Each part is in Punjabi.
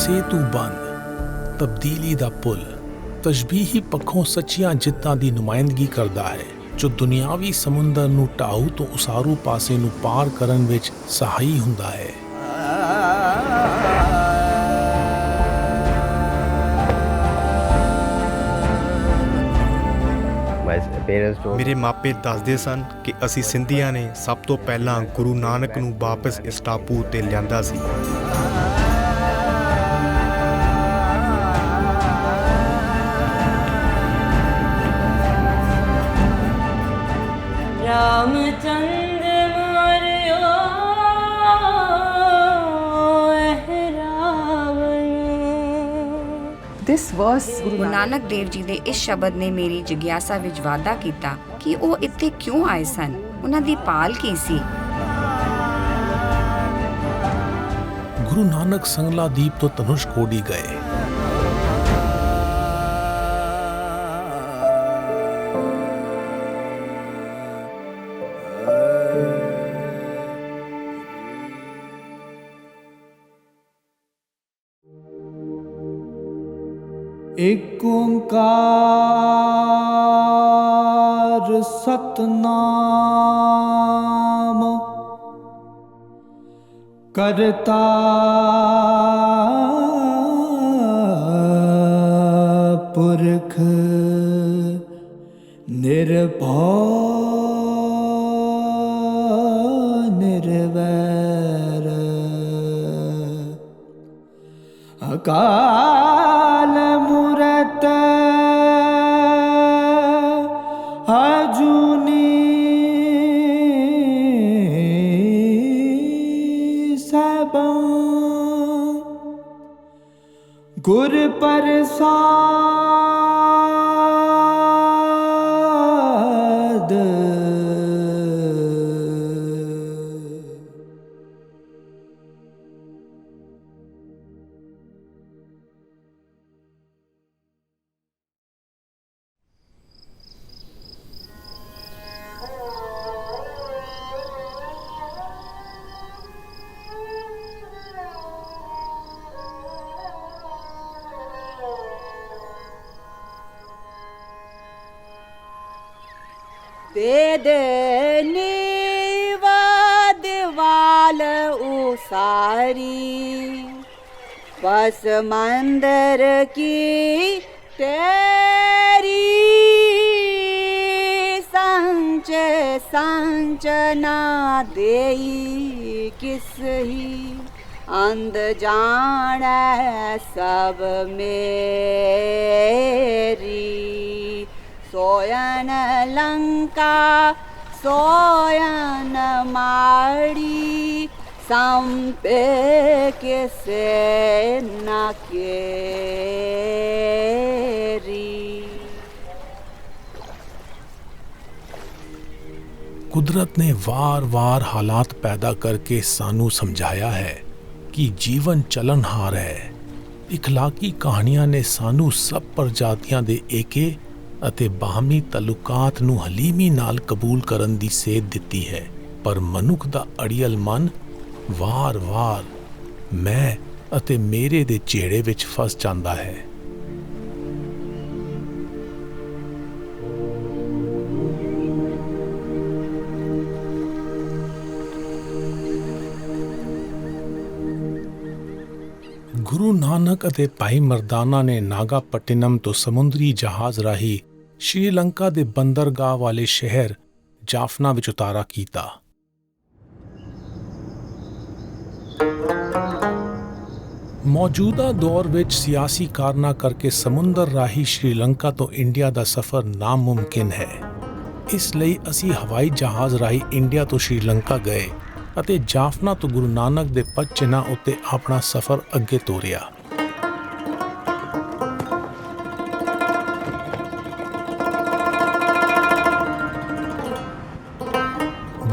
सेतुबंद, तब्दीली दा पुल तशबीही पक्षों सच्चियां जित्तां दी नुमाइंदगी करदा है जो दुनियावी समुंदर नूं ढाऊ तो उसारू पासे नूं पार करन विच सहाई हुंदा है। ਮੇਰੇ ਮਾਪੇ ਦੱਸਦੇ ਸਨ ਕਿ ਅਸੀਂ ਸਿੰਧੀਆਂ ਨੇ ਸਭ ਤੋਂ ਪਹਿਲਾਂ ਗੁਰੂ ਨਾਨਕ ਨੂੰ ਵਾਪਸ ਇਸ ਟਾਪੂ ਉੱਤੇ ਲਿਆਂਦਾ ਸੀ। ਗੁਰੂ ਨਾਨਕ ਦੇਵ ਜੀ ਦੇ ਇਸ ਸ਼ਬਦ ਨੇ ਮੇਰੀ ਜਿਗਿਆਸਾ ਵਿੱਚ ਵਾਧਾ ਕੀਤਾ ਕਿ ਉਹ ਇੱਥੇ ਕਿਉਂ ਆਏ ਸਨ, ਉਹਨਾਂ ਦੀ ਭਾਲ ਕੀ ਸੀ। ਗੁਰੂ ਨਾਨਕ ਸੰਗਲਾ ਦੀਪ ਤੋਂ ਧਨੁਸ਼ਕੋਡੀ ਗਏ। ਏਕ ਓੰਕਾਰ ਸਤਨਾਮ ਕਰਤਾ ਪੁਰਖ ਨਿਰਭਉ ਨਿਰਵੈਰ ਅਕਾਲ ਮੂਰਤ ਅਜੂਨੀ ਸਭੰ ਗੁਰ ਪ੍ਰਸਾਦ। वेद नीवद वाल उसारी बस मंदिर की तेरी संच संचना देई किस ही अंध जान सब मेरी सोयन लंका सोयन माड़ी संपे के सेना केरी। कुदरत ने वार वार हालात पैदा करके सानू समझाया है कि जीवन चलनहार है। इखलाकी कहानियां ने सानू सब प्रजातियां दे एके ਅਤੇ ਬਾਹਮੀ ਤਾਲੁਕਾਤ ਨੂੰ ਹਲੀਮੀ ਨਾਲ ਕਬੂਲ ਕਰਨ ਦੀ ਸੇਧ ਦਿੱਤੀ ਹੈ, ਪਰ ਮਨੁੱਖ ਦਾ ਅੜੀਅਲ ਮਨ ਵਾਰ-ਵਾਰ ਮੈਂ ਅਤੇ ਮੇਰੇ ਦੇ ਝੇੜੇ ਵਿੱਚ ਫਸ ਜਾਂਦਾ ਹੈ। ਗੁਰੂ ਨਾਨਕ ਅਤੇ ਭਾਈ ਮਰਦਾਨਾ ਨੇ ਨਾਗਾਪਟਿਨਮ ਤੋਂ ਸਮੁੰਦਰੀ ਜਹਾਜ਼ ਰਾਹੀਂ ਸ਼੍ਰੀਲੰਕਾ ਦੇ ਬੰਦਰਗਾਹ ਵਾਲੇ ਸ਼ਹਿਰ ਜਾਫਨਾ ਵਿੱਚ ਉਤਾਰਾ ਕੀਤਾ। ਮੌਜੂਦਾ ਦੌਰ ਵਿੱਚ ਸਿਆਸੀ ਕਾਰਨਾਂ ਕਰਕੇ ਸਮੁੰਦਰ ਰਾਹੀਂ ਸ਼੍ਰੀਲੰਕਾ ਤੋਂ ਇੰਡੀਆ ਦਾ ਸਫ਼ਰ ਨਾਮੁਮਕਿਨ ਹੈ। ਇਸ ਲਈ ਅਸੀਂ ਹਵਾਈ ਜਹਾਜ਼ ਰਾਹੀਂ ਇੰਡੀਆ ਤੋਂ ਸ਼੍ਰੀਲੰਕਾ ਗਏ ਅਤੇ ਜਾਫਨਾ ਤੋਂ ਗੁਰੂ ਨਾਨਕ ਦੇ ਪਦ ਚਿੰਨ੍ਹਾਂ ਉੱਤੇ ਆਪਣਾ ਸਫ਼ਰ ਅੱਗੇ ਤੋਰਿਆ।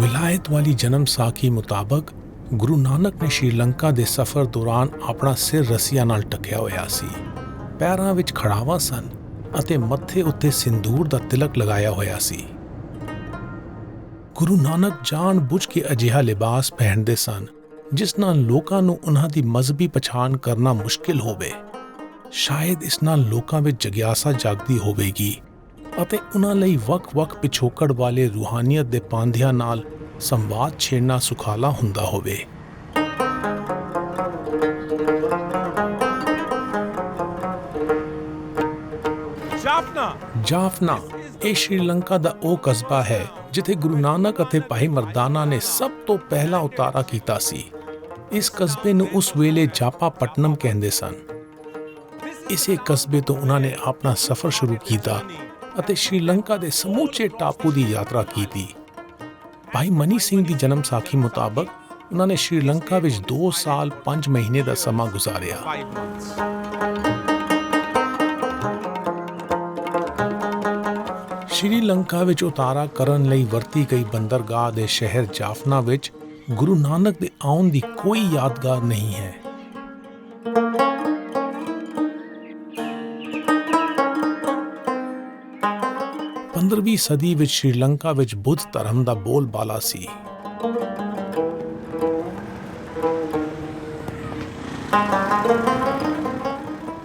ਵਿਲਾਇਤ ਵਾਲੀ ਜਨਮ ਸਾਖੀ ਮੁਤਾਬਕ ਗੁਰੂ ਨਾਨਕ ਨੇ ਸ਼੍ਰੀਲੰਕਾ ਦੇ ਸਫ਼ਰ ਦੌਰਾਨ ਆਪਣਾ ਸਿਰ ਰੱਸੀਆਂ ਨਾਲ ਢੱਕਿਆ ਹੋਇਆ ਸੀ, ਪੈਰਾਂ ਵਿੱਚ ਖੜਾਵਾਂ ਸਨ ਅਤੇ ਮੱਥੇ ਉੱਤੇ ਸਿੰਦੂਰ ਦਾ ਤਿਲਕ ਲਗਾਇਆ ਹੋਇਆ ਸੀ। ਗੁਰੂ ਨਾਨਕ ਜਾਣ ਬੁੱਝ ਕੇ ਅਜਿਹਾ ਲਿਬਾਸ ਪਹਿਨਦੇ ਸਨ ਜਿਸ ਨਾਲ ਲੋਕਾਂ ਨੂੰ ਉਹਨਾਂ ਦੀ ਮਜ਼ਹਬੀ ਪਛਾਣ ਕਰਨਾ ਮੁਸ਼ਕਿਲ ਹੋਵੇ। ਸ਼ਾਇਦ ਇਸ ਨਾਲ ਲੋਕਾਂ ਵਿੱਚ ਜਗਿਆਸਾ ਜਾਗਦੀ ਹੋਵੇਗੀ ਅਤੇ ਉਹਨਾਂ ਲਈ ਵੱਖ-ਵੱਖ ਪਿਛੋਕੜ ਵਾਲੇ ਰੂਹਾਨੀਅਤ ਦੇ ਪਾਂਧਿਆਂ ਨਾਲ ਸੰਵਾਦ ਛੇੜਨਾ ਸੁਖਾਲਾ ਹੁੰਦਾ ਹੋਵੇ। ਜਾਫਨਾ ਇਹ ਸ਼੍ਰੀਲੰਕਾ ਦਾ ਉਹ ਕਸਬਾ ਹੈ ਜਿੱਥੇ ਗੁਰੂ ਨਾਨਕ ਅਤੇ ਭਾਈ ਮਰਦਾਨਾ ਨੇ ਸਭ ਤੋਂ ਪਹਿਲਾ ਉਤਾਰਾ ਕੀਤਾ ਸੀ। ਇਸ ਕਸਬੇ ਨੂੰ ਉਸ ਵੇਲੇ ਜਾਪਾਪਟਨਮ ਕਹਿੰਦੇ ਸਨ। ਇਸੇ ਕਸਬੇ ਤੋਂ ਉਹਨਾਂ ਨੇ ਆਪਣਾ ਸਫ਼ਰ ਸ਼ੁਰੂ ਕੀਤਾ ਅਤੇ ਸ਼੍ਰੀਲੰਕਾ ਦੇ ਸਮੁੱਚੇ ਟਾਪੂ ਦੀ ਯਾਤਰਾ ਕੀਤੀ। ਭਾਈ ਮਨੀ ਸਿੰਘ ਦੀ ਜਨਮ ਸਾਖੀ ਮੁਤਾਬਕ ਉਹਨਾਂ ਨੇ ਸ਼੍ਰੀਲੰਕਾ ਵਿੱਚ 2 ਸਾਲ 5 ਮਹੀਨੇ ਦਾ ਸਮਾਂ ਗੁਜ਼ਾਰਿਆ। ਸ਼੍ਰੀਲੰਕਾ ਵਿੱਚ ਉਤਾਰਾ ਕਰਨ ਲਈ ਵਰਤੀ ਗਈ ਬੰਦਰਗਾਹ ਦੇ ਸ਼ਹਿਰ ਜਾਫਨਾ ਵਿੱਚ ਗੁਰੂ ਨਾਨਕ ਦੇ ਆਉਣ ਦੀ ਕੋਈ ਯਾਦਗਾਰ ਨਹੀਂ ਹੈ। ਪੰਦਰਵੀਂ ਸਦੀ ਵਿੱਚ ਸ਼੍ਰੀਲੰਕਾ ਵਿੱਚ ਬੁੱਧ ਧਰਮ ਦਾ ਬੋਲਬਾਲਾ ਸੀ।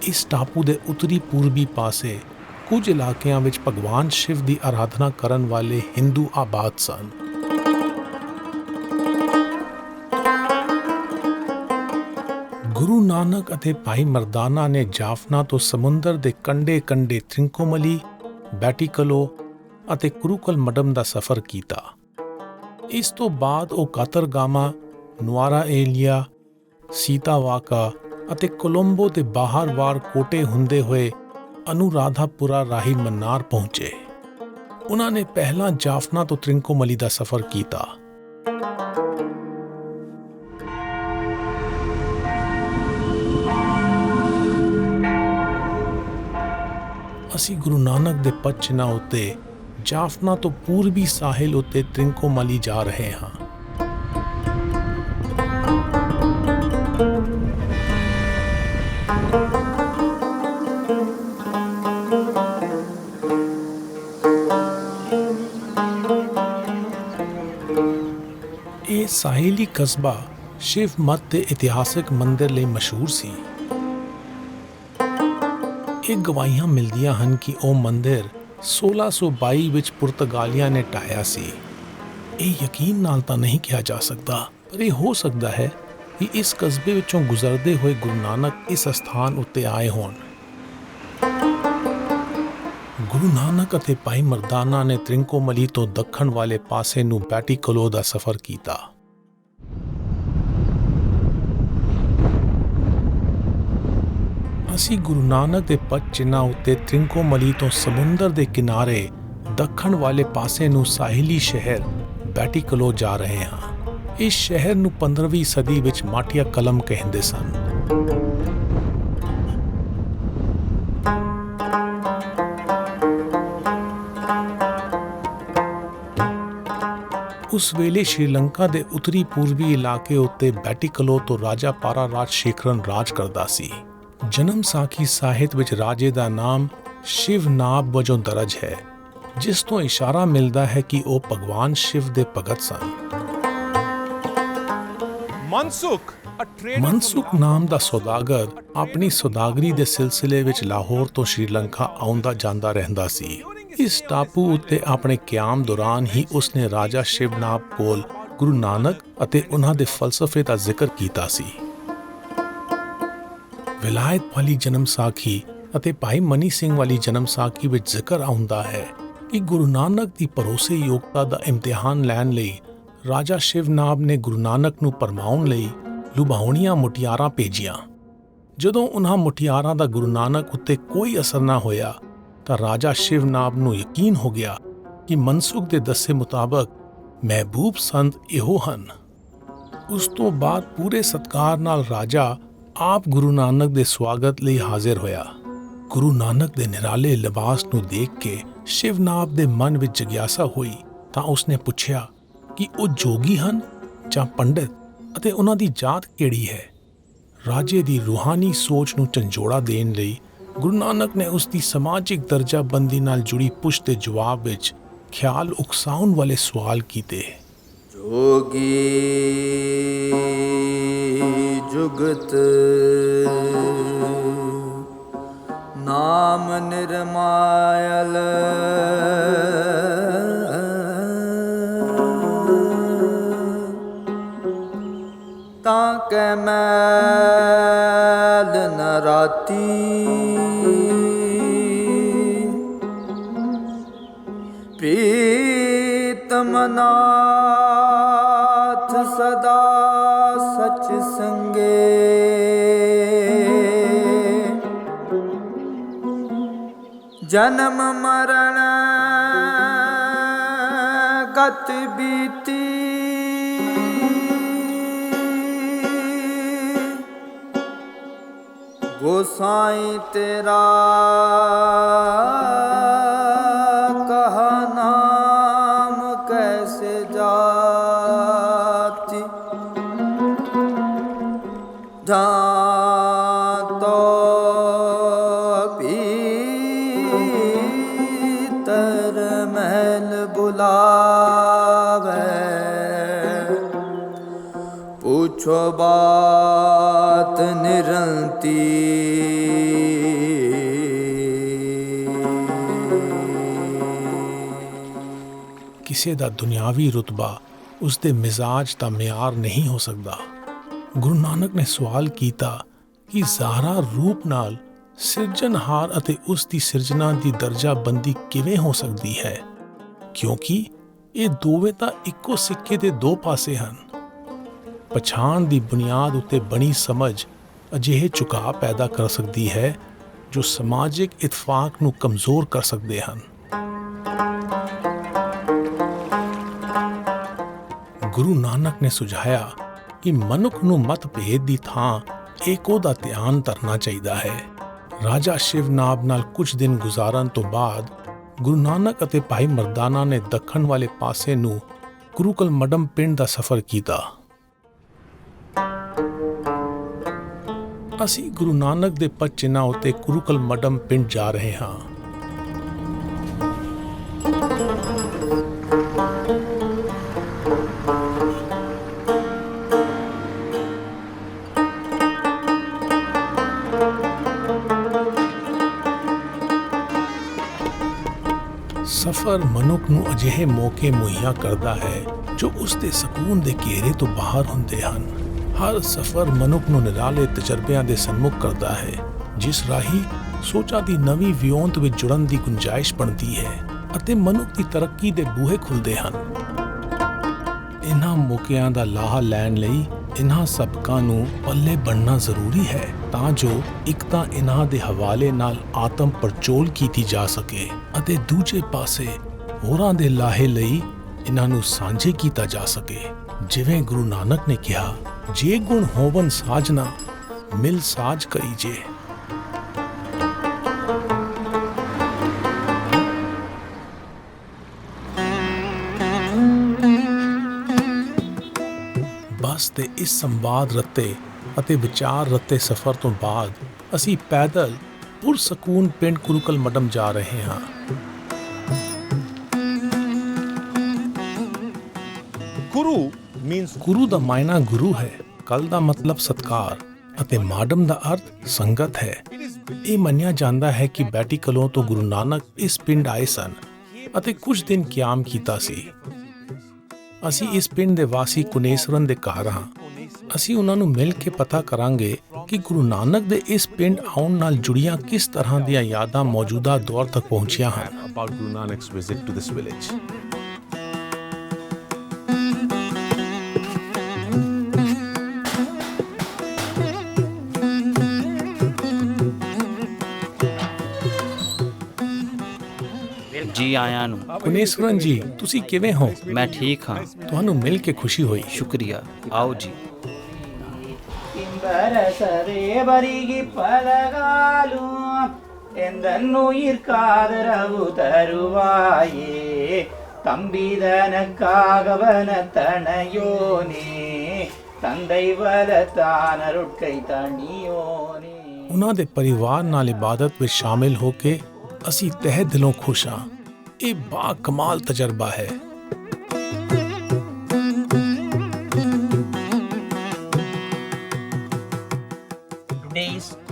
ਇਸ ਟਾਪੂ ਦੇ ਉੱਤਰੀ ਪੂਰਬੀ ਪਾਸੇ ਕੁਝ ਇਲਾਕਿਆਂ ਵਿੱਚ ਭਗਵਾਨ ਸ਼ਿਵ ਦੀ ਆਰਾਧਨਾ ਕਰਨ ਵਾਲੇ ਹਿੰਦੂ ਆਬਾਦ ਸਨ। ਗੁਰੂ ਨਾਨਕ ਅਤੇ ਭਾਈ ਮਰਦਾਨਾ ਨੇ ਜਾਫਨਾ ਤੋਂ ਸਮੁੰਦਰ ਦੇ ਕੰਢੇ-ਕੰਢੇ ਤ੍ਰਿੰਕੋਮਲੀ, ਬੈਟੀਕਲੋ ਅਤੇ ਕੁਰੂਕਲ ਮਡਮ ਦਾ ਸਫ਼ਰ ਕੀਤਾ। ਇਸ ਤੋਂ ਬਾਅਦ ਉਹ ਕਾਤਰਗਾਮਾ, ਨੁਆਰਾ ਏਲੀਆ, ਸੀਤਾਵਾਕਾ ਅਤੇ ਕੋਲੰਬੋ ਦੇ ਬਾਹਰਵਾਰ ਕੋਟੇ ਹੁੰਦੇ ਹੋਏ ਅਨੁਰਾਧਾਪੁਰਾ ਰਾਹੀਂ ਮੰਨਾਰ ਪਹੁੰਚੇ। ਉਹਨਾਂ ਨੇ ਪਹਿਲਾਂ ਜਾਫਨਾ ਤੋਂ ਤ੍ਰਿੰਕੋਮਲੀ ਦਾ ਸਫ਼ਰ ਕੀਤਾ। ਅਸੀਂ ਗੁਰੂ ਨਾਨਕ ਦੇ ਪਦਚਿੰਨ੍ਹਾਂ ਉੱਤੇ ਜਾਫਨਾ ਤੋਂ ਪੂਰਬੀ ਸਾਹਿਲ ਉੱਤੇ ਤ੍ਰਿੰਕੋਮਲੀ ਜਾ ਰਹੇ ਹਾਂ। ਇਹ ਸਾਹਿਲੀ ਕਸਬਾ ਸ਼ਿਵ ਮਤ ਦੇ ਇਤਿਹਾਸਕ ਮੰਦਿਰ ਲਈ ਮਸ਼ਹੂਰ ਸੀ। ਇਹ ਗਵਾਹੀਆਂ ਮਿਲਦੀਆਂ ਹਨ ਕਿ ਉਹ ਮੰਦਿਰ 1622 ਵਿੱਚ ਪੁਰਤਗਾਲੀਆਂ ਨੇ ਢਾਹਿਆ ਸੀ। ਇਹ ਯਕੀਨ ਨਾਲ ਤਾਂ ਨਹੀਂ ਕਿਹਾ ਜਾ ਸਕਦਾ, ਪਰ ਇਹ ਹੋ ਸਕਦਾ ਹੈ ਕਿ ਇਸ ਕਸਬੇ ਵਿੱਚੋਂ ਗੁਜ਼ਰਦੇ ਹੋਏ ਗੁਰੂ ਨਾਨਕ ਇਸ ਸਥਾਨ ਉੱਤੇ ਆਏ ਹੋਣ। ਗੁਰੂ ਨਾਨਕ ਅਤੇ ਭਾਈ ਮਰਦਾਨਾ ਨੇ ਤ੍ਰਿੰਕੋਮਲੀ ਤੋਂ ਦੱਖਣ ਵਾਲੇ ਪਾਸੇ ਨੂੰ ਬੈਟੀਕਲੋ ਦਾ ਸਫ਼ਰ ਕੀਤਾ। ਅਸੀਂ ਗੁਰੂ ਨਾਨਕ ਦੇ ਪਦਚਿੰਨ੍ਹਾਂ ਉੱਤੇ ਤ੍ਰਿੰਕੋਮਲੀ ਤੋਂ ਸਮੁੰਦਰ ਦੇ ਕਿਨਾਰੇ ਦੱਖਣ ਵਾਲੇ ਪਾਸੇ ਨੂੰ ਸਾਹਿਲੀ ਸ਼ਹਿਰ ਬੈਟੀਕਲੋ ਜਾ ਰਹੇ ਹਾਂ। ਇਸ ਸ਼ਹਿਰ ਨੂੰ 15ਵੀਂ ਸਦੀ ਵਿੱਚ ਮਾਟੀਆ ਕਲਮ ਕਹਿੰਦੇ ਸਨ। ਉਸ ਵੇਲੇ ਸ਼੍ਰੀਲੰਕਾ ਦੇ ਉੱਤਰੀ ਪੂਰਬੀ ਇਲਾਕੇ ਉੱਤੇ ਬੈਟੀਕਲੋ ਤੋਂ ਰਾਜਾ ਪਾਰਾ ਰਾਜ ਸ਼ੇਖਰਨ ਰਾਜ ਕਰਦਾ ਸੀ। ਜਨਮ ਸਾਖੀ ਸਾਹਿਤ ਵਿੱਚ ਰਾਜੇ ਦਾ ਨਾਮ ਸ਼ਿਵ ਨਾਭ ਵਜੋਂ ਦਰਜ ਹੈ, ਜਿਸ ਤੋਂ ਇਸ਼ਾਰਾ ਮਿਲਦਾ ਹੈ ਕਿ ਉਹ ਭਗਵਾਨ ਸ਼ਿਵ ਦੇ ਭਗਤ ਸਨ। ਮਨਸੁਖ ਨਾਮ ਦਾ ਸੌਦਾਗਰ ਆਪਣੀ ਸੌਦਾਗਰੀ ਦੇ ਸਿਲਸਿਲੇ ਵਿੱਚ ਲਾਹੌਰ ਤੋਂ ਸ਼੍ਰੀਲੰਕਾ ਆਉਂਦਾ ਜਾਂਦਾ ਰਹਿੰਦਾ ਸੀ। ਇਸ ਟਾਪੂ ਉੱਤੇ ਆਪਣੇ ਕਿਆਮ ਦੌਰਾਨ ਹੀ ਉਸਨੇ ਰਾਜਾ ਸ਼ਿਵਨਾਭ ਕੋਲ ਗੁਰੂ ਨਾਨਕ ਅਤੇ ਉਹਨਾਂ ਦੇ ਫਲਸਫੇ ਦਾ ਜ਼ਿਕਰ ਕੀਤਾ ਸੀ। ਵਿਲਾਇਤ ਵਾਲੀ ਜਨਮ ਸਾਖੀ ਅਤੇ ਭਾਈ ਮਨੀ ਸਿੰਘ ਵਾਲੀ ਜਨਮ ਸਾਖੀ ਵਿੱਚ ਜ਼ਿਕਰ ਆਉਂਦਾ ਹੈ ਕਿ ਗੁਰੂ ਨਾਨਕ ਦੀ ਭਰੋਸੇਯੋਗਤਾ ਦਾ ਇਮਤਿਹਾਨ ਲੈਣ ਲਈ ਰਾਜਾ ਸ਼ਿਵਨਾਭ ਨੇ ਗੁਰੂ ਨਾਨਕ ਨੂੰ ਭਰਮਾਉਣ ਲਈ ਲੁਭਾਉਣੀਆਂ ਮੁਟਿਆਰਾਂ ਭੇਜੀਆਂ। ਜਦੋਂ ਉਹਨਾਂ ਮੁਟਿਆਰਾਂ ਦਾ ਗੁਰੂ ਨਾਨਕ ਉੱਤੇ ਕੋਈ ਅਸਰ ਨਾ ਹੋਇਆ ਤਾਂ ਰਾਜਾ ਸ਼ਿਵਨਾਭ ਨੂੰ ਯਕੀਨ ਹੋ ਗਿਆ ਕਿ ਮਨਸੁਖ ਦੇ ਦੱਸੇ ਮੁਤਾਬਕ ਮਹਿਬੂਬ ਸੰਤ ਇਹੋ ਹਨ। ਉਸ ਤੋਂ ਬਾਅਦ ਪੂਰੇ ਸਤਿਕਾਰ ਨਾਲ ਰਾਜਾ ਆਪ ਗੁਰੂ ਨਾਨਕ ਦੇ ਸਵਾਗਤ ਲਈ ਹਾਜ਼ਰ ਹੋਇਆ। ਗੁਰੂ ਨਾਨਕ ਦੇ ਨਿਰਾਲੇ ਲਿਬਾਸ ਨੂੰ ਦੇਖ ਕੇ ਸ਼ਿਵਨਾਭ ਦੇ ਮਨ ਵਿੱਚ ਜਗਿਆਸਾ ਹੋਈ ਤਾਂ ਉਸਨੇ ਪੁੱਛਿਆ ਕਿ ਉਹ ਜੋਗੀ ਹਨ ਜਾਂ ਪੰਡਿਤ ਅਤੇ ਉਹਨਾਂ ਦੀ ਜਾਤ ਕਿਹੜੀ ਹੈ। ਰਾਜੇ ਦੀ ਰੂਹਾਨੀ ਸੋਚ ਨੂੰ ਝੰਜੋੜਾ ਦੇਣ ਲਈ ਗੁਰੂ ਨਾਨਕ ਨੇ ਉਸ ਦੀ ਸਮਾਜਿਕ ਦਰਜਾਬੰਦੀ ਨਾਲ ਜੁੜੀ ਪੁੱਛ ਦੇ ਜਵਾਬ ਵਿੱਚ ਖਿਆਲ ਉਕਸਾਉਣ ਵਾਲੇ ਸਵਾਲ ਕੀਤੇ। ਜੋਗੀ ਜੁਗਤ ਨਾਮ ਨਿਰਮਾਇਲ ਤਾਂ ਕੈ ਮੈਲ ਨ ਰਾਤੀ ਪ੍ਰੀਤਮ ਨਾਥ ਸਦਾ ਸਚ ਸੰਗੇ ਜਨਮ ਮਰਨ ਗਤ ਬੀਤੀ गोसाई तेरा कहा नाम कैसे जाती जहाँ तो भीतर महल बुलावे पूछो बात निरंती ਕਿਸੇ ਦਾ ਦੁਨਿਆਵੀ ਰੁਤਬਾ ਉਸ ਦੇ ਮਿਜ਼ਾਜ ਦਾ ਮਿਆਰ ਨਹੀਂ ਹੋ ਸਕਦਾ। ਗੁਰੂ ਨਾਨਕ ਨੇ ਸਵਾਲ ਕੀਤਾ ਕਿ ਜ਼ਾਹਰਾ ਰੂਪ ਨਾਲ ਸਿਰਜਣਹਾਰ ਅਤੇ ਉਸ ਦੀ ਸਿਰਜਣਾ ਦੀ ਦਰਜਾਬੰਦੀ ਕਿਵੇਂ ਹੋ ਸਕਦੀ ਹੈ, ਕਿਉਂਕਿ ਇਹ ਦੋਵੇਂ ਤਾਂ ਇੱਕੋ ਸਿੱਕੇ ਦੇ ਦੋ ਪਾਸੇ ਹਨ। ਪਛਾਣ ਦੀ ਬੁਨਿਆਦ ਉੱਤੇ ਬਣੀ ਸਮਝ ਅਜਿਹੇ ਝੁਕਾਅ ਪੈਦਾ ਕਰ ਸਕਦੀ ਹੈ ਜੋ ਸਮਾਜਿਕ ਇਤਫਾਕ ਨੂੰ ਕਮਜ਼ੋਰ ਕਰ ਸਕਦੇ ਹਨ। ਗੁਰੂ ਨਾਨਕ ਨੇ ਸੁਝਾਇਆ ਕਿ ਮਨੁੱਖ ਨੂੰ ਮਤਭੇਦ ਦੀ ਥਾਂ ਏਕੋ ਦਾ ਧਿਆਨ ਧਰਨਾ ਚਾਹੀਦਾ ਹੈ। ਰਾਜਾ ਸ਼ਿਵਨਾਬ ਨਾਲ ਕੁਝ ਦਿਨ ਗੁਜ਼ਾਰਨ ਤੋਂ ਬਾਅਦ ਗੁਰੂ ਨਾਨਕ ਅਤੇ ਭਾਈ ਮਰਦਾਨਾ ਨੇ ਦੱਖਣ ਵਾਲੇ ਪਾਸੇ ਨੂੰ ਕੁਰੂਕਲ ਮੱਡਮ ਪਿੰਡ ਦਾ ਸਫ਼ਰ ਕੀਤਾ। ਅਸੀਂ ਗੁਰੂ ਨਾਨਕ ਦੇ ਪਦ ਚਿੰਨ੍ਹਾਂ ਉੱਤੇ ਕੁਰੂਕਲ ਮੱਡਮ ਪਿੰਡ ਜਾ ਰਹੇ ਹਾਂ। ਸਫ਼ਰ ਮਨੁੱਖ ਨੂੰ ਅਜਿਹੇ ਮੌਕੇ ਮੁਹੱਈਆ ਕਰਦਾ ਹੈ ਜੋ ਉਸ ਦੇ ਸਕੂਨ ਦੇ ਘੇਰੇ ਤੋਂ ਬਾਹਰ ਹੁੰਦੇ ਹਨ। ਹਰ ਸਫ਼ਰ ਮਨੁੱਖ ਨੂੰ ਨਿਰਾਲੇ ਤਜਰਬਿਆਂ ਦੇ ਸਨਮੁਖ ਕਰਦਾ ਹੈ, ਜਿਸ ਰਾਹੀਂ ਸੋਚਾਂ ਦੀ ਨਵੀਂ ਵਿਉਂਤ ਵਿੱਚ ਜੁੜਨ ਦੀ ਗੁੰਜਾਇਸ਼ ਬਣਦੀ ਹੈ ਅਤੇ ਮਨੁੱਖ ਦੀ ਤਰੱਕੀ ਦੇ ਬੂਹੇ ਖੁੱਲ੍ਹਦੇ ਹਨ। ਇਹਨਾਂ ਮੌਕਿਆਂ ਦਾ ਲਾਹਾ ਲੈਣ ਲਈ ਇਹਨਾਂ ਸਬਕਾਂ ਨੂੰ ਪੱਲੇ ਬਣਨਾ ਜ਼ਰੂਰੀ ਹੈ, ਤਾਂ ਜੋ ਇੱਕ ਤਾਂ ਇਹਨਾਂ ਦੇ ਹਵਾਲੇ ਨਾਲ ਆਤਮ ਪਰਚੋਲ ਕੀਤੀ ਜਾ ਸਕੇ ਅਤੇ ਦੂਜੇ ਪਾਸੇ ਹੋਰਾਂ ਦੇ ਲਾਹੇ ਲਈ ਇਹਨਾਂ ਨੂੰ ਸਾਂਝੇ ਕੀਤਾ ਜਾ ਸਕੇ। ਜਿਵੇਂ ਗੁਰੂ ਨਾਨਕ ਨੇ ਕਿਹਾ, ਜੇ ਗੁਣ ਹੋਵਨ ਸਾਜਨਾ ਮਿਲ ਸਾਜ ਕਰੀਜੇ। ਬਸ ਤੇ ਇਸ ਸੰਵਾਦ ਰੱਤੇ ਅਤੇ ਵਿਚਾਰ ਰੱਤੇ ਸਫ਼ਰ ਤੋਂ ਬਾਅਦ ਅਸੀਂ ਪੈਦਲ ਪੁਰਸਕੂਨ ਪਿੰਡ ਕੁਰੂਕਲ ਮੱਡਮ ਜਾ ਰਹੇ ਹਾਂ। ਗੁਰੂ ਦਾ ਮਾਇਨਾ ਗੁਰੂ ਹੈ, ਕਲ ਦਾ ਮਤਲਬ ਸਤਕਾਰ ਅਤੇ ਮਾਡਮ ਦਾ ਅਰਥ ਸੰਗਤ ਹੈ। ਇਹ ਮੰਨਿਆ ਜਾਂਦਾ ਹੈ ਕਿ ਬੈਟੀ ਕਲੋਂ ਤੋਂ ਗੁਰੂ ਨਾਨਕ ਇਸ ਪਿੰਡ ਆਏ ਸਨ ਅਤੇ ਕੁਝ ਦਿਨ ਕਿਆਮ ਕੀਤਾ ਸੀ। ਅਸੀਂ ਇਸ ਪਿੰਡ ਦੇ ਵਾਸੀ ਕੁਨੇਸਵਰਨ ਦੇ ਘਰ ਹਾਂ। ਅਸੀਂ ਉਹਨਾਂ ਨੂੰ ਮਿਲ ਕੇ ਪਤਾ ਕਰਾਂਗੇ ਕਿ ਗੁਰੂ ਨਾਨਕ ਦੇ ਇਸ ਪਿੰਡ ਆਉਣ ਨਾਲ ਜੁੜੀਆਂ ਕਿਸ ਤਰ੍ਹਾਂ ਦੀਆਂ ਯਾਦਾਂ ਮੌਜੂਦਾ ਦੌਰ ਤੱਕ ਪਹੁੰਚੀਆਂ ਹਨ। ਜੀ ਆਇਆਂ ਨੂੰ। ਕੁਨੇਸਵਰਨ ਜੀ, ਤੁਸੀਂ ਕਿਵੇਂ ਹੋ? ਮੈਂ ਠੀਕ ਹਾਂ। ਤੁਹਾਨੂੰ ਮਿਲ ਕੇ ਖੁਸ਼ੀ ਹੋਈ। ਸ਼ੁਕਰੀਆ। ਆਓ ਜੀ। ಬರಿಗಿ ಪಲಗಾಲು ಎಂದನ್ನುಯಿರ್ ಕಾದರವು ತರುವಾಯೇ தம்பிதனக்காகவன தனையோனே தந்தை வலத்தான ਰੁਟਕை ਤਣੀਓਨੇ। ਉਹਨਾਂ ਦੇ ਪਰਿਵਾਰ ਨਾਲ ਇਬਾਦਤ ਵਿੱਚ ਸ਼ਾਮਿਲ ਹੋ ਕੇ ਅਸੀਂ ਤਹਿ ਦਿਲੋਂ ਖੁਸ਼ ਹਾਂ। ਇਹ ਬਾ ਕਮਾਲ ਤਜਰਬਾ ਹੈ।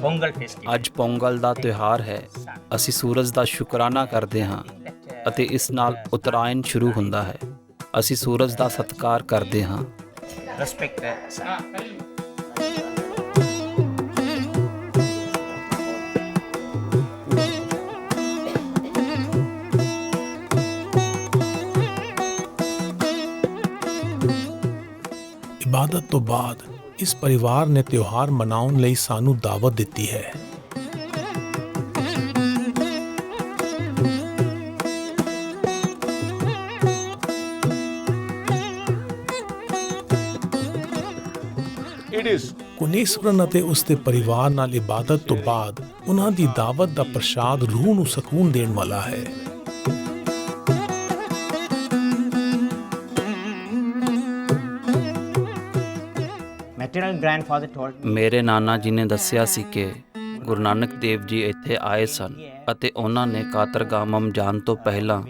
ਪੋਂਗਲ ਫੈਸਟੀਵਲ। ਅੱਜ ਪੋਂਗਲ ਦਾ ਤਿਉਹਾਰ ਹੈ। ਅਸੀਂ ਸੂਰਜ ਦਾ ਸ਼ੁਕਰਾਨਾ ਕਰਦੇ ਹਾਂ ਅਤੇ ਇਸ ਨਾਲ ਉਤਰਾਇਣ ਸ਼ੁਰੂ ਹੁੰਦਾ ਹੈ। ਅਸੀਂ ਸੂਰਜ ਦਾ ਸਤਿਕਾਰ ਕਰਦੇ ਹਾਂ। ਰਿਸਪੈਕਟ ਹੈ। ਇਬਾਦਤ ਤੋਂ ਬਾਅਦ ਇਸ ਪਰਿਵਾਰ ਨੇ ਤਿਉਹਾਰ ਮਨਾਉਣ ਲਈ ਸਾਨੂੰ ਦਾਵਤ ਦਿੱਤੀ ਹੈ। ਕੁਨੀਸਵਰਨ ਅਤੇ ਉਸ ਦੇ ਪਰਿਵਾਰ ਨਾਲ ਇਬਾਦਤ ਤੋਂ ਬਾਅਦ ਉਹਨਾਂ ਦੀ ਦਾਵਤ ਦਾ ਪ੍ਰਸ਼ਾਦ ਰੂਹ ਨੂੰ ਸਕੂਨ ਦੇਣ ਵਾਲਾ ਹੈ। ਮੈਟਰਨਲ ਗ੍ਰੈਂਡਫਾਦਰ ਟੋਲਡ ਮੇਰੇ ਨਾਨਾ ਜੀ ਨੇ ਦੱਸਿਆ ਸੀ ਕਿ ਗੁਰੂ ਨਾਨਕ ਦੇਵ ਜੀ ਇੱਥੇ ਆਏ ਸਨ ਅਤੇ ਉਹਨਾਂ ਨੇ ਕਾਤਰਗਾਮਮ ਜਾਣ ਤੋਂ ਪਹਿਲਾਂ